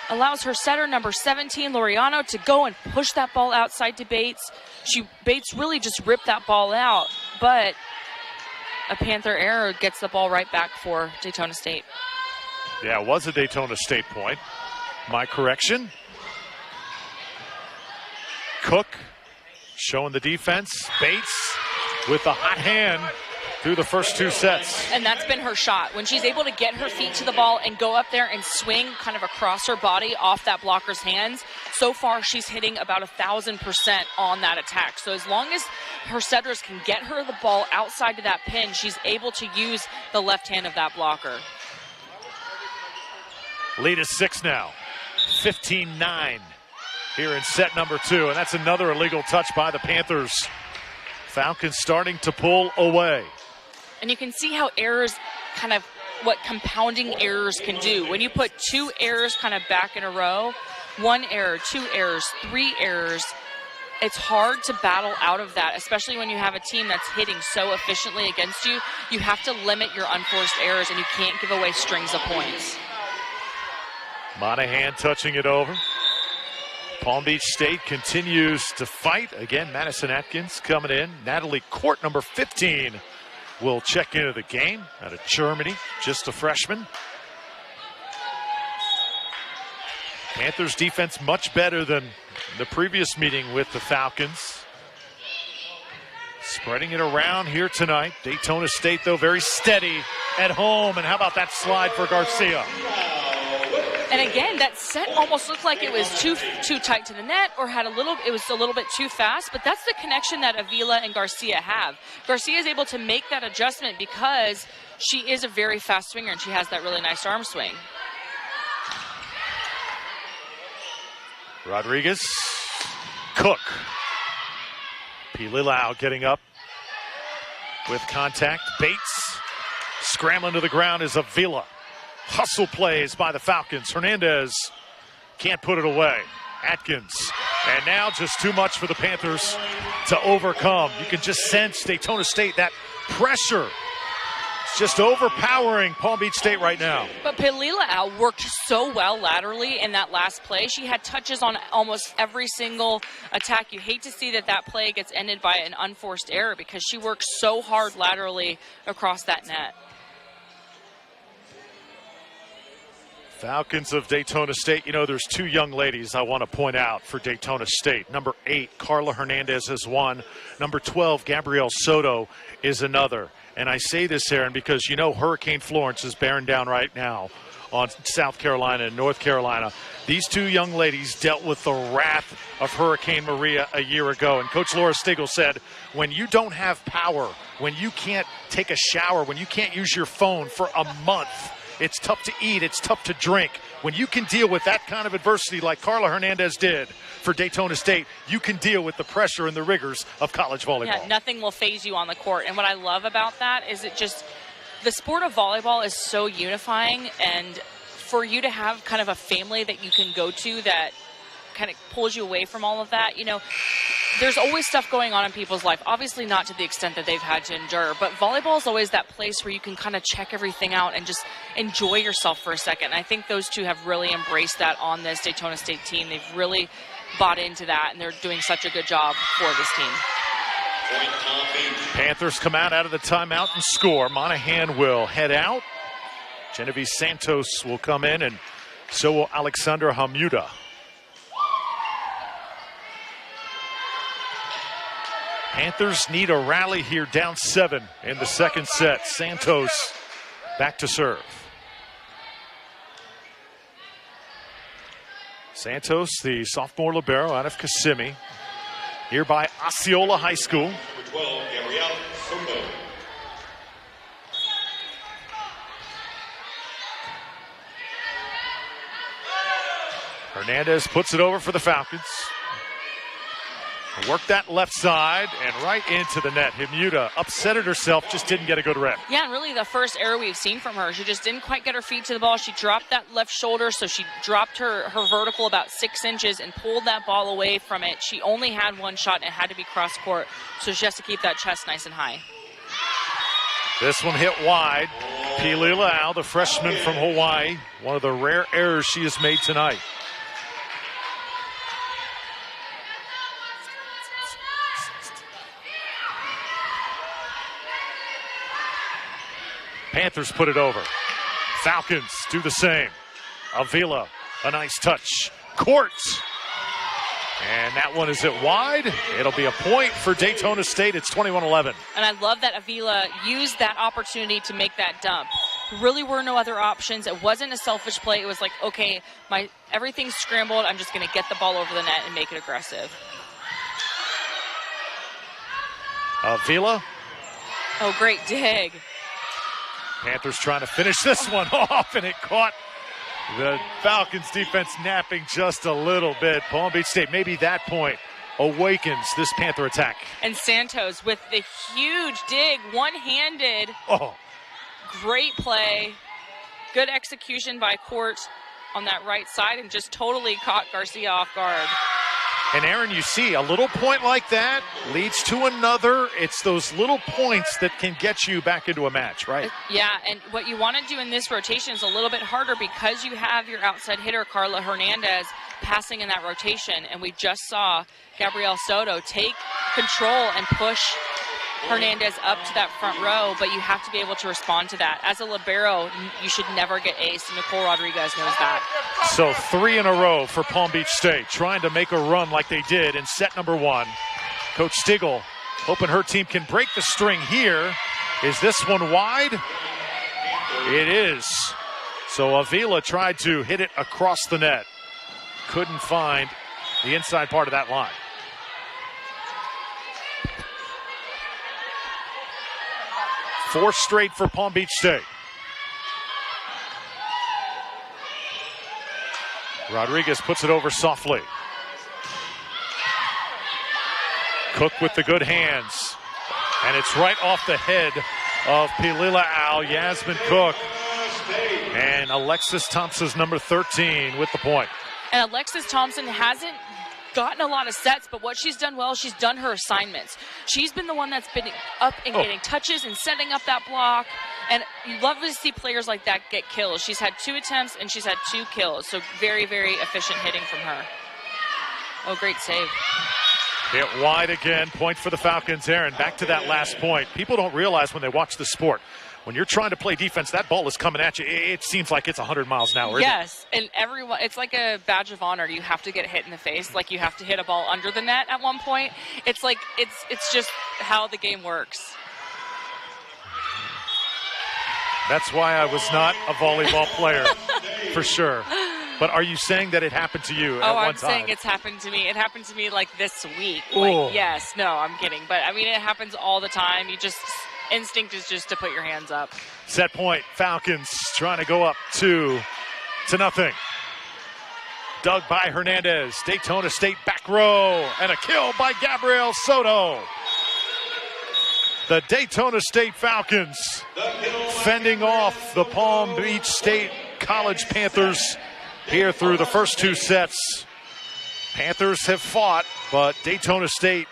allows her setter, number 17, Laureano, to go and push that ball outside to Bates. Bates really just ripped that ball out, but a Panther error gets the ball right back for Daytona State. Yeah, it was a Daytona State point. My correction. Cook showing the defense. Bates with the hot hand through the first 2 sets. And that's been her shot. When she's able to get her feet to the ball and go up there and swing kind of across her body off that blocker's hands, so far she's hitting about 1,000% on that attack. So as long as her setters can get her the ball outside of that pin, she's able to use the left hand of that blocker. Lead is 6 now. 15-9 here in set number 2. And that's another illegal touch by the Panthers. Falcons starting to pull away. And you can see how errors kind of what compounding errors can do. When you put 2 errors kind of back in a row, 1 error, 2 errors, 3 errors, it's hard to battle out of that, especially when you have a team that's hitting so efficiently against you. You have to limit your unforced errors, and you can't give away strings of points. Monahan touching it over. Palm Beach State continues to fight. Again, Madison Atkins coming in. Natalie Court, number 15, will check into the game out of Germany, just a freshman. Panthers defense much better than the previous meeting with the Falcons. Spreading it around here tonight. Daytona State, though, very steady at home. And how about that slide for Garcia? And again, that set almost looked like it was too tight to the net, or it was a little bit too fast, but that's the connection that Avila and Garcia have. Garcia is able to make that adjustment because she is a very fast swinger and she has that really nice arm swing. Rodriguez, Cook. Pililau getting up with contact. Bates scrambling to the ground is Avila. Hustle plays by the Falcons. Hernandez can't put it away. Atkins. And now just too much for the Panthers to overcome. You can just sense Daytona State, that pressure. It's just overpowering Palm Beach State right now. But Pililau worked so well laterally in that last play. She had touches on almost every single attack. You hate to see that play gets ended by an unforced error because she worked so hard laterally across that net. Falcons of Daytona State, you know, there's two young ladies I want to point out for Daytona State. Number 8, Carla Hernandez is one. Number 12, Gabrielle Soto is another. And I say this, Aaron, because you know Hurricane Florence is bearing down right now on South Carolina and North Carolina. These two young ladies dealt with the wrath of Hurricane Maria a year ago. And Coach Laura Stigl said, when you don't have power, when you can't take a shower, when you can't use your phone for a month, it's tough to eat, it's tough to drink. When you can deal with that kind of adversity like Carla Hernandez did for Daytona State, you can deal with the pressure and the rigors of college volleyball. Yeah, nothing will faze you on the court. And what I love about that is the sport of volleyball is so unifying, and for you to have kind of a family that you can go to that kind of pulls you away from all of that, you know, there's always stuff going on in people's life, obviously not to the extent that they've had to endure, but volleyball is always that place where you can kind of check everything out and just enjoy yourself for a second. And I think those two have really embraced that on this Daytona State team. They've really bought into that, and they're doing such a good job for this team. Panthers come out of the timeout and score. Monahan will head out. Genevieve Santos will come in, and so will Alexandra Hamuda. Panthers need a rally here, down 7 in the second set. Santos back to serve. Santos, the sophomore libero out of Kissimmee, nearby Osceola High School. Number 12, Gabrielle Soto. Hernandez puts it over for the Falcons. Work that left side and right into the net. Hamuda upsetted herself, just didn't get a good rep. Yeah, and really the first error we've seen from her. She just didn't quite get her feet to the ball. She dropped that left shoulder, so she dropped her vertical about 6 inches and pulled that ball away from it. She only had one shot and it had to be cross court, so she has to keep that chest nice and high. This one hit wide. Pililau, the freshman from Hawaii, one of the rare errors she has made tonight. Panthers put it over. Falcons do the same. Avila, a nice touch. Court. And that one is it wide. It'll be a point for Daytona State. It's 21-11. And I love that Avila used that opportunity to make that dump. Really were no other options. It wasn't a selfish play. It was like, okay, everything's scrambled. I'm just going to get the ball over the net and make it aggressive. Avila. Oh, great dig. Panthers trying to finish this one off, and it caught the Falcons defense napping just a little bit. Palm Beach State, maybe that point awakens this Panther attack. And Santos with the huge dig, one-handed. Oh. Great play. Good execution by Court on that right side and just totally caught Garcia off guard. And Aaron, you see a little point like that leads to another. It's those little points that can get you back into a match, right? Yeah, and what you want to do in this rotation is a little bit harder because you have your outside hitter, Carla Hernandez, passing in that rotation. And we just saw Gabrielle Soto take control and push Hernandez up to that front row, but you have to be able to respond to that. As a libero, you should never get aced, and Nicole Rodriguez knows that. So 3 in a row for Palm Beach State, trying to make a run like they did in set number 1. Coach Stigl hoping her team can break the string here. Is this one wide? It is. So Avila tried to hit it across the net. Couldn't find the inside part of that line. Four straight for Palm Beach State. Rodriguez puts it over softly. Cook with the good hands. And it's right off the head of Pilila Al, Yasmin Cook. And Alexis Thompson's number 13 with the point. And Alexis Thompson hasn't gotten a lot of sets, but what she's done well, she's done her assignments. She's been the one that's been up and getting touches and setting up that block. And you love to see players like that get kills. She's had 2 attempts and she's had 2 kills. So very, very efficient hitting from her. Oh, great save. Hit wide again. Point for the Falcons. Aaron, back to that last point. People don't realize when they watch the sport, when you're trying to play defense, that ball is coming at you. It seems like it's 100 miles an hour. Yes, and everyone, it's like a badge of honor. You have to get hit in the face. Like you have to hit a ball under the net at one point. It's like, it's just how the game works. That's why I was not a volleyball player, for sure. But are you saying that it happened to you at one time? Oh, I'm saying it's happened to me. It happened to me like this week. Like, yes, no, I'm kidding. But I mean, it happens all the time. You just, instinct is just to put your hands up. Set point, Falcons trying to go up 2-0. Dug by Hernandez, Daytona State back row, and a kill by Gabrielle Soto. The Daytona State Falcons fending off the Palm Beach State College Panthers here through the first 2 sets. Panthers have fought, but Daytona State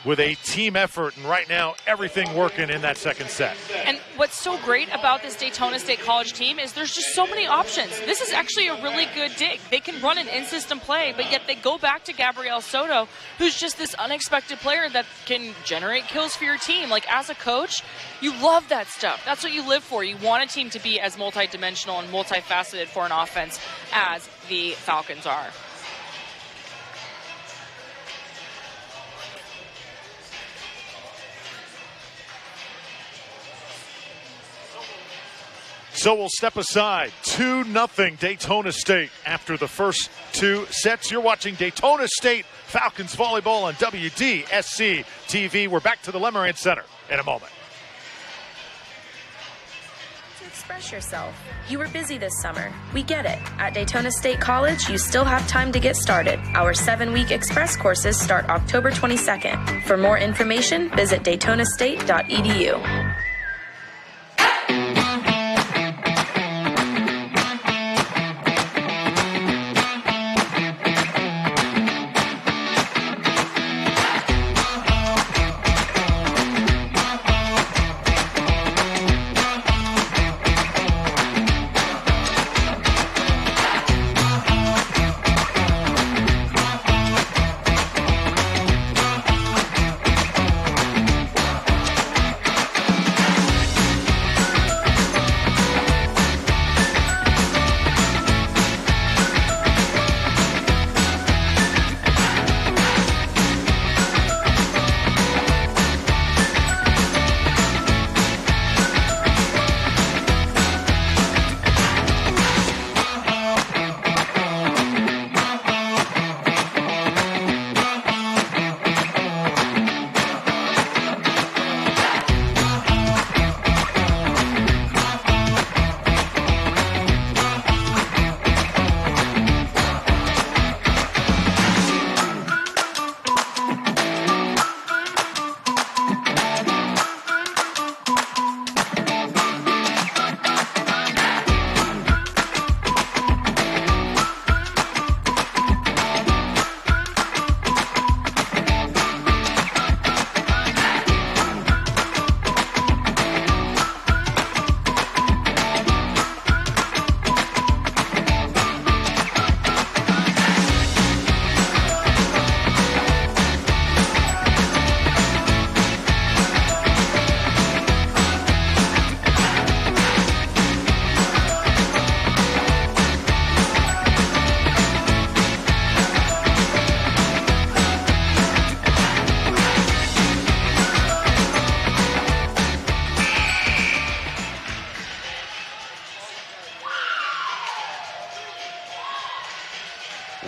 with a team effort, and right now everything working in that second set. And what's so great about this Daytona State College team is there's just so many options. This is actually a really good dig. They can run an in-system play, but yet they go back to Gabrielle Soto, who's just this unexpected player that can generate kills for your team. Like, as a coach, you love that stuff. That's what you live for. You want a team to be as multidimensional and multifaceted for an offense as the Falcons are. So we'll step aside. 2-0 Daytona State after the first 2 sets. You're watching Daytona State Falcons volleyball on WDSC TV. We're back to the Lemerand Center in a moment. To express yourself. You were busy this summer. We get it. At Daytona State College, you still have time to get started. Our 7-week express courses start October 22nd. For more information, visit daytonastate.edu.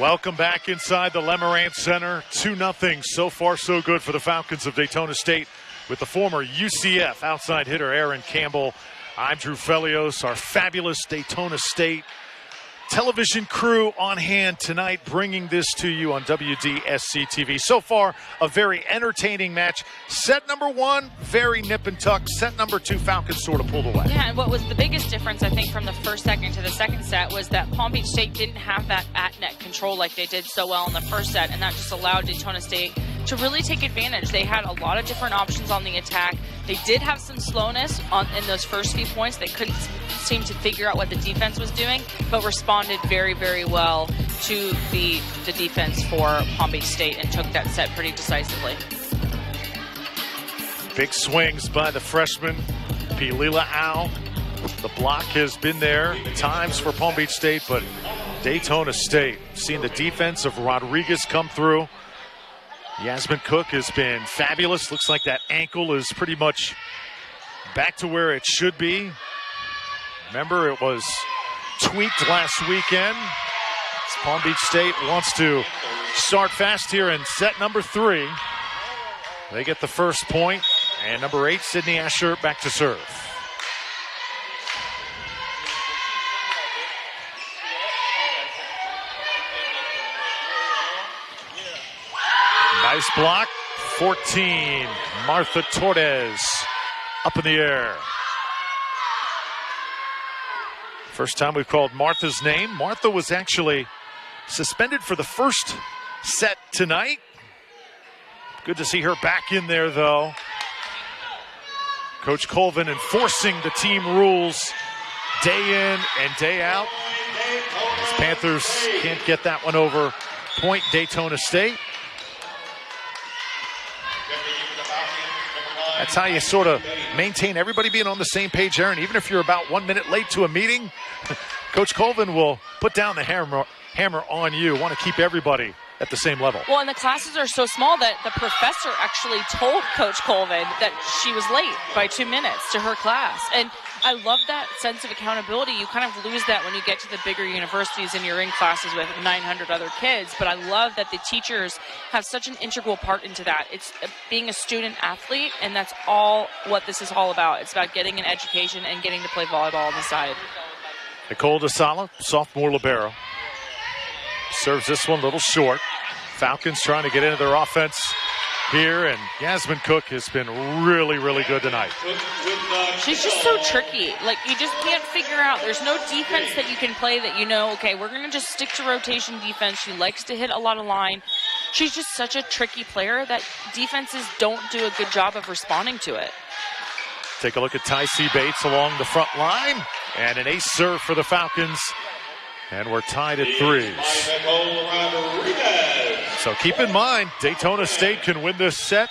Welcome back inside the Lemerand Center. 2-0. So far, so good for the Falcons of Daytona State with the former UCF outside hitter Aaron Campbell. I'm Drew Felios, our fabulous Daytona State television crew on hand tonight, bringing this to you on WDSC TV. So far, a very entertaining match. Set number one, very nip and tuck. Set number two, Falcons sort of pulled away. Yeah, and what was the biggest difference, I think, from the first second to the second set was that Palm Beach State didn't have that at-net control like they did so well in the first set, and that just allowed Daytona State to really take advantage. They had a lot of different options on the attack. They did have some slowness in those first few points. They couldn't seem to figure out what the defense was doing, but responded very, very well to the defense for Palm Beach State and took that set pretty decisively. Big swings by the freshman, Pilila Au. The block has been there at times for Palm Beach State, but Daytona State seeing the defense of Rodriguez come through. Yasmin Cook has been fabulous. Looks like that ankle is pretty much back to where it should be. Remember, it was tweaked last weekend. Palm Beach State wants to start fast here in set number 3. They get the first point, and number 8, Sydney Asher, back to serve. Nice block. 14, Martha Torres up in the air. First time we've called Martha's name. Martha was actually suspended for the first set tonight. Good to see her back in there, though. Coach Colvin enforcing the team rules day in and day out. As Panthers can't get that one over. Point Daytona State. That's how you sort of maintain everybody being on the same page, Aaron. Even if you're about 1 minute late to a meeting, Coach Colvin will put down the hammer on you. Want to keep everybody at the same level. Well, and the classes are so small that the professor actually told Coach Colvin that she was late by 2 minutes to her class. And I love that sense of accountability. You kind of lose that when you get to the bigger universities and you're in classes with 900 other kids. But I love that the teachers have such an integral part into that. It's being a student athlete, and that's all what this is all about. It's about getting an education and getting to play volleyball on the side. Nicole DeSala, sophomore libero, serves this one a little short. Falcons trying to get into their offense here, and Yasmin Cook has been really, really good tonight. She's just so tricky. Like, you just can't figure out. There's no defense that you can play that you know, okay, we're going to just stick to rotation defense. She likes to hit a lot of line. She's just such a tricky player that defenses don't do a good job of responding to it. Take a look at Tycee Bates along the front line, and an ace serve for the Falcons. And we're tied at 3s. So keep in mind, Daytona State can win this set.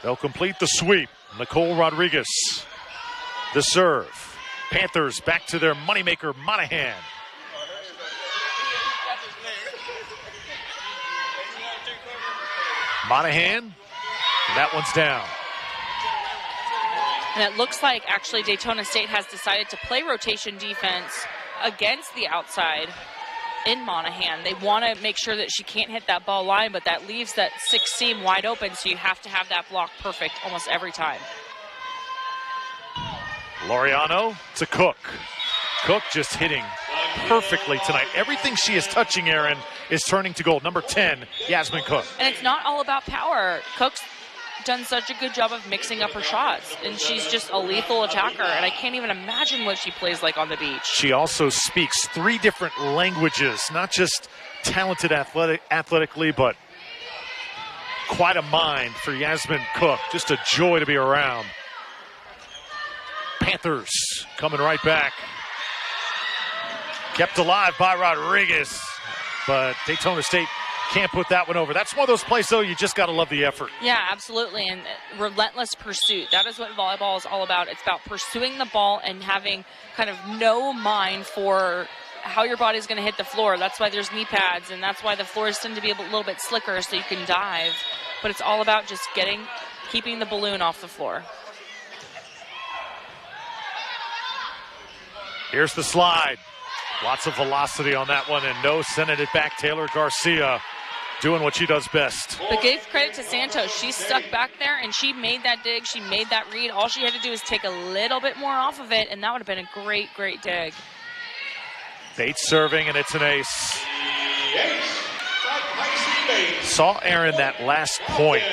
They'll complete the sweep. Nicole Rodriguez, the serve. Panthers back to their moneymaker, Monahan. Monahan, and that one's down. And it looks like actually Daytona State has decided to play rotation defense against the outside in Monahan. They want to make sure that she can't hit that ball line, but that leaves that 6 seam wide open, so you have to have that block perfect almost every time. Laureano to Cook. Cook just hitting perfectly tonight. Everything she is touching, Aaron, is turning to gold. Number 10, Yasmin Cook. And it's not all about power. Cook's done such a good job of mixing up her shots, and she's just a lethal attacker, and I can't even imagine what she plays like on the beach. She also speaks 3 different languages, not just talented athletically, but quite a mind for Yasmin Cook. Just a joy to be around. Panthers coming right back. Kept alive by Rodriguez, but Daytona State can't put that one over. That's one of those plays, though, you just got to love the effort. Yeah, absolutely, and relentless pursuit. That is what volleyball is all about. It's about pursuing the ball and having kind of no mind for how your body's going to hit the floor. That's why there's knee pads, and that's why the floors tend to be a little bit slicker so you can dive. But it's all about just keeping the balloon off the floor. Here's the slide. Lots of velocity on that one, and no sending it back. Taylor Garcia doing what she does best. But give credit to Santos. She stuck back there, and she made that dig. She made that read. All she had to do was take a little bit more off of it, and that would have been a great, great dig. Bates serving, and it's an ace. Saw Aaron that last point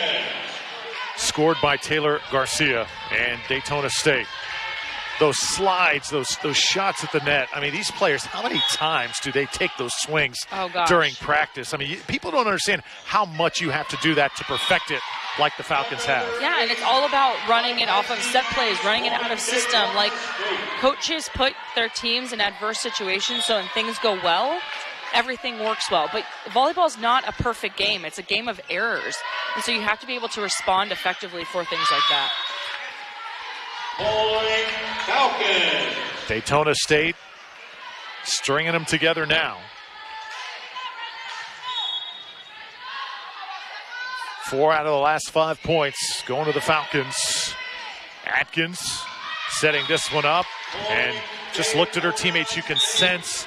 scored by Taylor Garcia and Daytona State. Those slides, those shots at the net. I mean, these players, how many times do they take those swings during practice? I mean, people don't understand how much you have to do that to perfect it like the Falcons have. Yeah, and it's all about running it off of set plays, running it out of system. Like, coaches put their teams in adverse situations so when things go well, everything works well. But volleyball is not a perfect game. It's a game of errors. And so you have to be able to respond effectively for things like that. Falcons. Daytona State stringing them together now. 4 out of the last 5 points going to the Falcons. Atkins setting this one up and just looked at her teammates. You can sense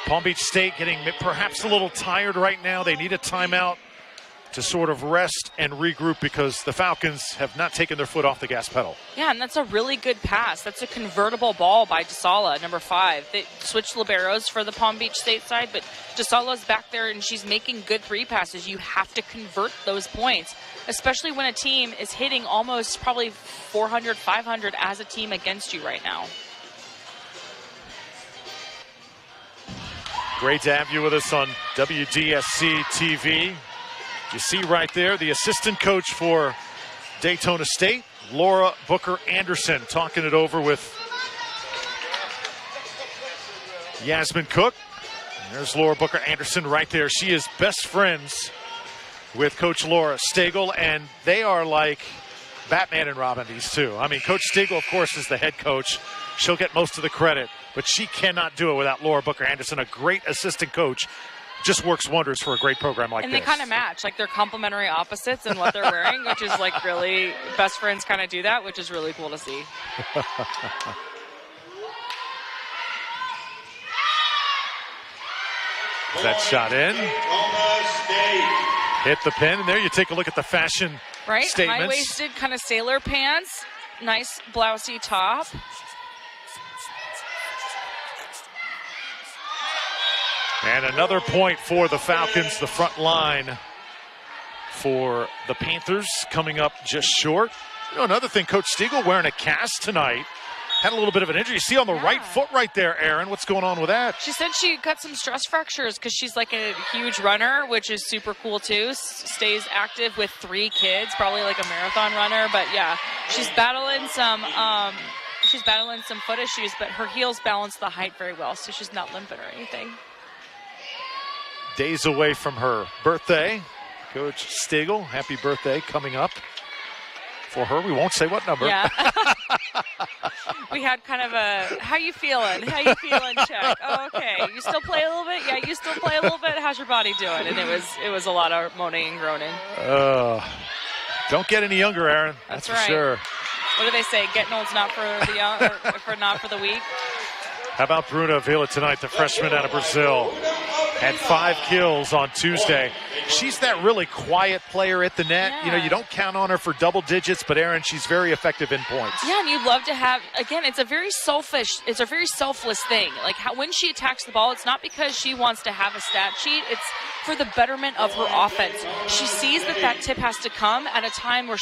Palm Beach State getting perhaps a little tired right now. They need a timeout to sort of rest and regroup because the Falcons have not taken their foot off the gas pedal. Yeah, and that's a really good pass. That's a convertible ball by DeSala, number 5. They switched liberos for the Palm Beach State side, but DeSala's back there and she's making good 3 passes. You have to convert those points, especially when a team is hitting almost probably 400, 500 as a team against you right now. Great to have you with us on WDSC TV. You see right there the assistant coach for Daytona State, Laura Booker Anderson, talking it over with Yasmin Cook. And there's Laura Booker Anderson right there. She is best friends with Coach Laura Stagel, and they are like Batman and Robin, these two. I mean, Coach Stagel, of course, is the head coach. She'll get most of the credit, but she cannot do it without Laura Booker Anderson, a great assistant coach. Just works wonders for a great program like this. And they kind of match, like they're complementary opposites in what they're wearing, which is like really, best friends kind of do that, which is really cool to see. That shot in. Hit the pin, and there you take a look at the fashion statements. High-waisted kind of sailor pants, nice blousey top. And another point for the Falcons, the front line for the Panthers coming up just short. You know, another thing, Coach Stagel wearing a cast tonight. Had a little bit of an injury. You see on the right foot right there, Aaron. What's going on with that? She said she got some stress fractures because she's like a huge runner, which is super cool too. Stays active with 3 kids, probably like a marathon runner. But yeah, she's battling some foot issues, but her heels balance the height very well, so she's not limping or anything. Days away from her birthday. Coach Stagel, happy birthday coming up for her. We won't say what number. Yeah. We had kind of a, how you feeling? How you feeling check. Oh, okay. You still play a little bit? Yeah, you still play a little bit? How's your body doing? And it was a lot of moaning and groaning. Don't get any younger, Aaron. That's for sure. What do they say? Getting old's not for the young, or not for the weak? How about Bruna Vila tonight, the freshman out of Brazil? Had 5 kills on Tuesday. She's that really quiet player at the net. Yeah. You know, you don't count on her for double digits, but Aaron, she's very effective in points. Yeah, and you'd love to have, again, it's a very selfless thing. Like when she attacks the ball, it's not because she wants to have a stat sheet. It's for the betterment of her offense. She sees that tip has to come at a time where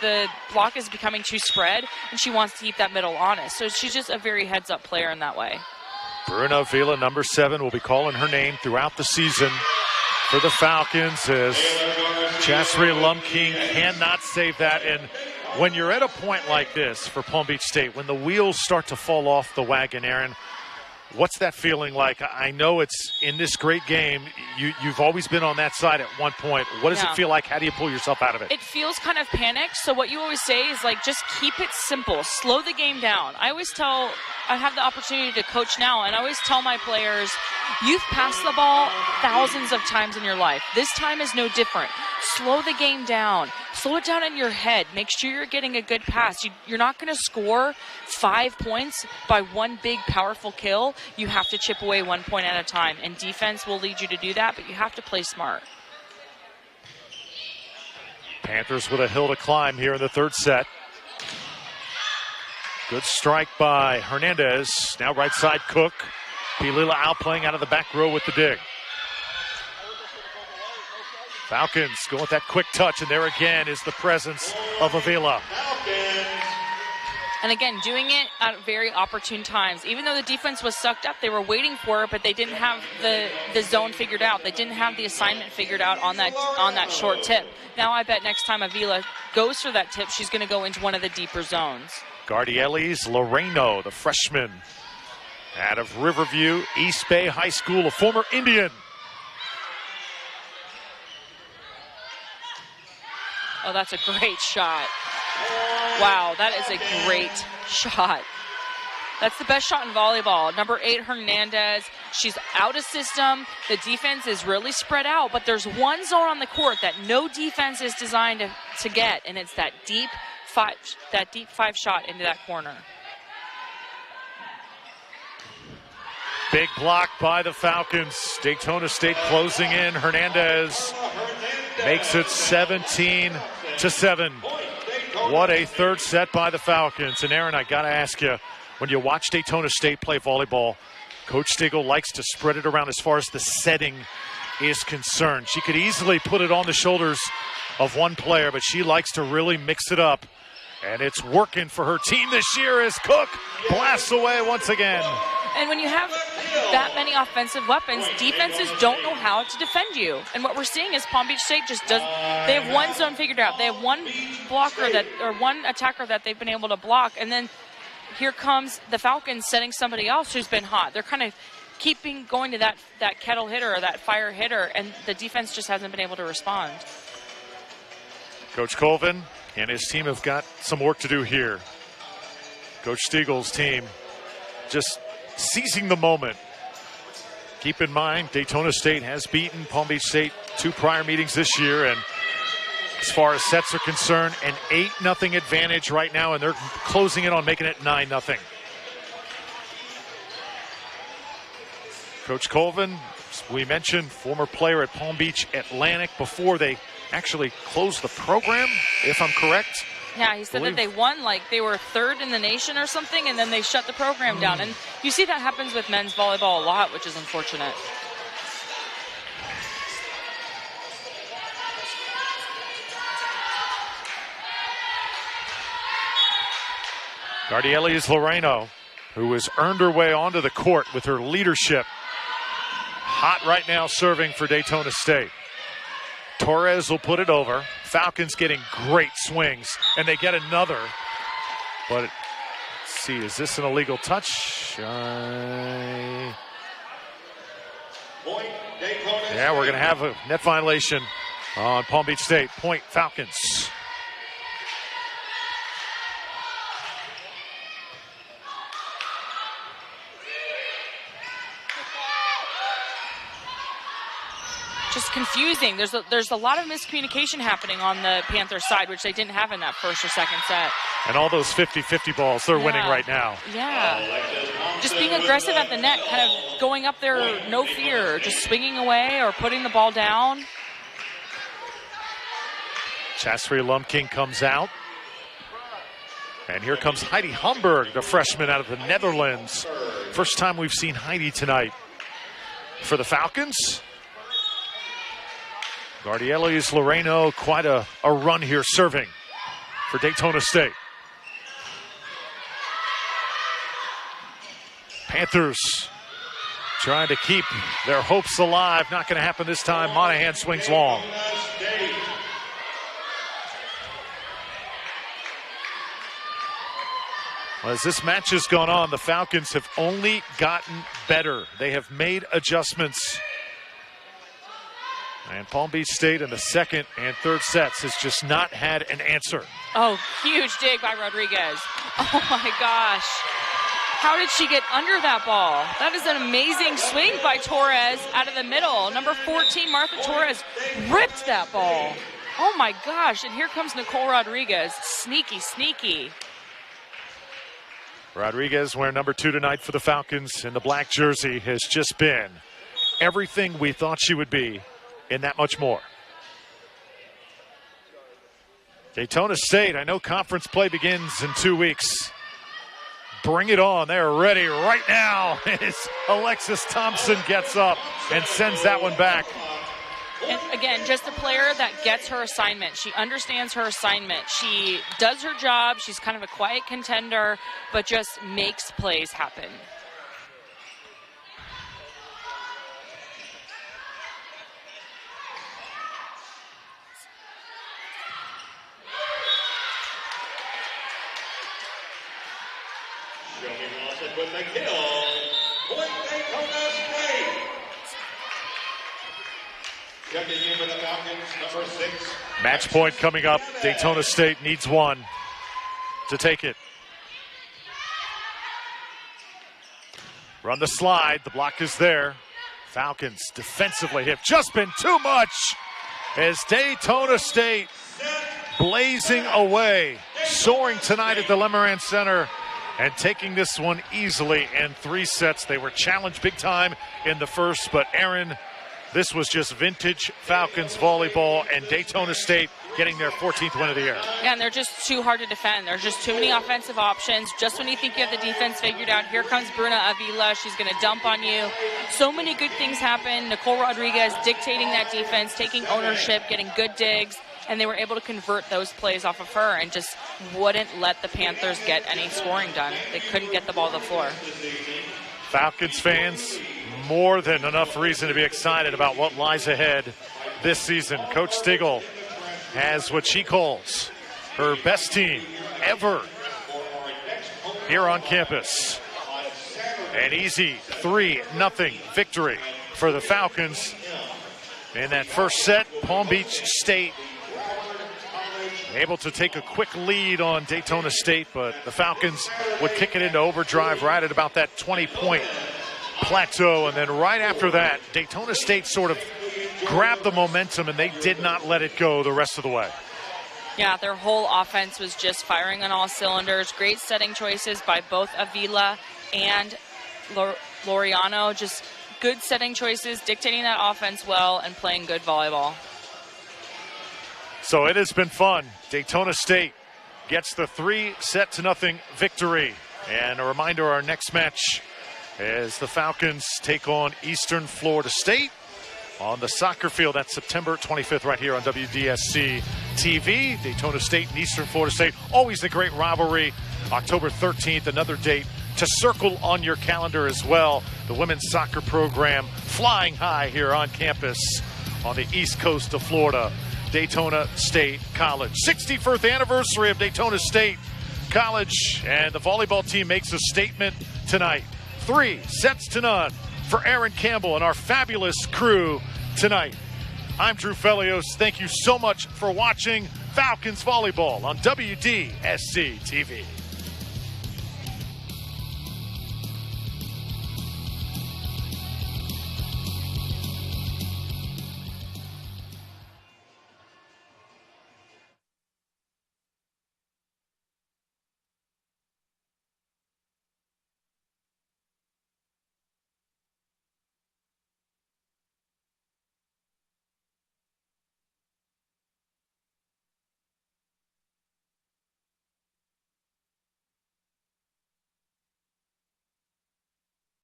the block is becoming too spread, and she wants to keep that middle honest. So she's just a very heads-up player in that way. Bruna Vila, number 7, will be calling her name throughout the season for the Falcons as Chassery Lumking cannot save that. And when you're at a point like this for Palm Beach State, when the wheels start to fall off the wagon, Aaron, what's that feeling like? I know it's in this great game. You've always been on that side at one point. What does it feel like? How do you pull yourself out of it? It feels kind of panicked. So what you always say is like, just keep it simple. Slow the game down. I have the opportunity to coach now, and I always tell my players, you've passed the ball thousands of times in your life. This time is no different. Slow the game down. slow it down in your head. Make sure you're getting a good pass. You're not going to score 5 points by one big, powerful kill. You have to chip away 1 point at a time, and defense will lead you to do that, but you have to play smart. Panthers with a hill to climb here in the third set. Good strike by Hernandez. Now right side, Cook. Pilila outplaying out of the back row with the dig. Falcons go with that quick touch, and there again is the presence of Avila. And again, doing it at very opportune times. Even though the defense was sucked up, they were waiting for it, but they didn't have the zone figured out. They didn't have the assignment figured out on that short tip. Now I bet next time Avila goes for that tip, she's going to go into one of the deeper zones. Gardielli's Loreno, the freshman out of Riverview East Bay High School, a former Indian. Oh, that's a great shot. Wow, that is a great shot. That's the best shot in volleyball. Number 8, Hernandez. She's out of system. The defense is really spread out, but there's one zone on the court that no defense is designed to get, and it's that deep five shot into that corner. Big block by the Falcons. Daytona State closing in. Hernandez makes it 17-7. What a third set by the Falcons. And Aaron, I got to ask you, when you watch Daytona State play volleyball, Coach Stigl likes to spread it around as far as the setting is concerned. She could easily put it on the shoulders of one player, but she likes to really mix it up. And it's working for her team this year as Cook blasts away once again. And when you have that many offensive weapons, defenses don't know how to defend you. And what we're seeing is Palm Beach State just does. They have one zone figured out. They have one blocker or one attacker that they've been able to block. And then here comes the Falcons setting somebody else who's been hot. They're kind of going to that kettle hitter or that fire hitter, and the defense just hasn't been able to respond. Coach Colvin and his team have got some work to do here. Coach Stigl's team just seizing the moment. Keep in mind, Daytona State has beaten Palm Beach State 2 prior meetings this year, and as far as sets are concerned, an 8-0 advantage right now, and they're closing in on making it 9-0. Coach Colvin, we mentioned, former player at Palm Beach Atlantic before they actually closed the program, if I'm correct. Yeah, he said that they won, like they were 3rd in the nation or something, and then they shut the program down. And you see that happens with men's volleyball a lot, which is unfortunate. Gardielli's Loreno, who has earned her way onto the court with her leadership. Hot right now serving for Daytona State. Torres will put it over. Falcons getting great swings, and they get another. But let's see, is this an illegal touch? Yeah, we're going to have a net violation on Palm Beach State. Point Falcons. Just confusing. There's a lot of miscommunication happening on the Panthers side, which they didn't have in that first or second set. And all those 50-50 balls, they're winning right now. Yeah. Just being aggressive at the net, kind of going up there, no fear, just swinging away or putting the ball down. Chastry Lumpkin comes out. And here comes Heidi Humberg, the freshman out of the Netherlands. First time we've seen Heidi tonight for the Falcons. Gardielli's Loreno, quite a run here serving for Daytona State. Panthers trying to keep their hopes alive. Not going to happen this time. Monahan swings long. Well, as this match has gone on, the Falcons have only gotten better. They have made adjustments. And Palm Beach State in the second and third sets has just not had an answer. Oh, huge dig by Rodriguez. Oh my gosh. How did she get under that ball? That is an amazing swing by Torres out of the middle. Number 14, Martha Torres, ripped that ball. Oh my gosh, and here comes Nicole Rodriguez. Sneaky, sneaky. Rodriguez wearing number 2 tonight for the Falcons in the black jersey has just been everything we thought she would be and that much more. Daytona State, I know conference play begins in 2 weeks. Bring it on. They're ready right now as Alexis Thompson gets up and sends that one back. And again, just a player that gets her assignment. She understands her assignment. She does her job. She's kind of a quiet contender, but just makes plays happen. With the kill, point Daytona State. Checking in for the Falcons, number 6. Match point coming up. Daytona State needs one to take it. Run the slide. The block is there. Falcons defensively have just been too much as Daytona State blazing away, soaring tonight at the Lemerand Center and taking this one easily in 3 sets. They were challenged big time in the first, but Aaron, this was just vintage Falcons volleyball, and Daytona State getting their 14th win of the year. Yeah, and they're just too hard to defend. There's just too many offensive options. Just when you think you have the defense figured out, here comes Bruna Avila. She's going to dump on you. So many good things happen. Nicole Rodriguez dictating that defense, taking ownership, getting good digs, and they were able to convert those plays off of her and just wouldn't let the Panthers get any scoring done. They couldn't get the ball to the floor. Falcons fans, more than enough reason to be excited about what lies ahead this season. Coach Stigl has what she calls her best team ever here on campus. An easy 3-0 victory for the Falcons in that first set. Palm Beach State able to take a quick lead on Daytona State, but the Falcons would kick it into overdrive right at about that 20-point plateau. And then right after that, Daytona State sort of grabbed the momentum, and they did not let it go the rest of the way. Yeah, their whole offense was just firing on all cylinders. Great setting choices by both Avila and Laureano. Just good setting choices, dictating that offense well, and playing good volleyball. So it has been fun. Daytona State gets the 3-0 victory. And a reminder, our next match as the Falcons take on Eastern Florida State on the soccer field. That's September 25th right here on WDSC TV. Daytona State and Eastern Florida State, always a great rivalry. October 13th, another date to circle on your calendar as well. The women's soccer program flying high here on campus on the east coast of Florida. Daytona State College. 61st anniversary of Daytona State College, and the volleyball team makes a statement tonight. 3-0 for Aaron Campbell and our fabulous crew tonight. I'm Drew Felios. Thank you so much for watching Falcons Volleyball on WDSC TV.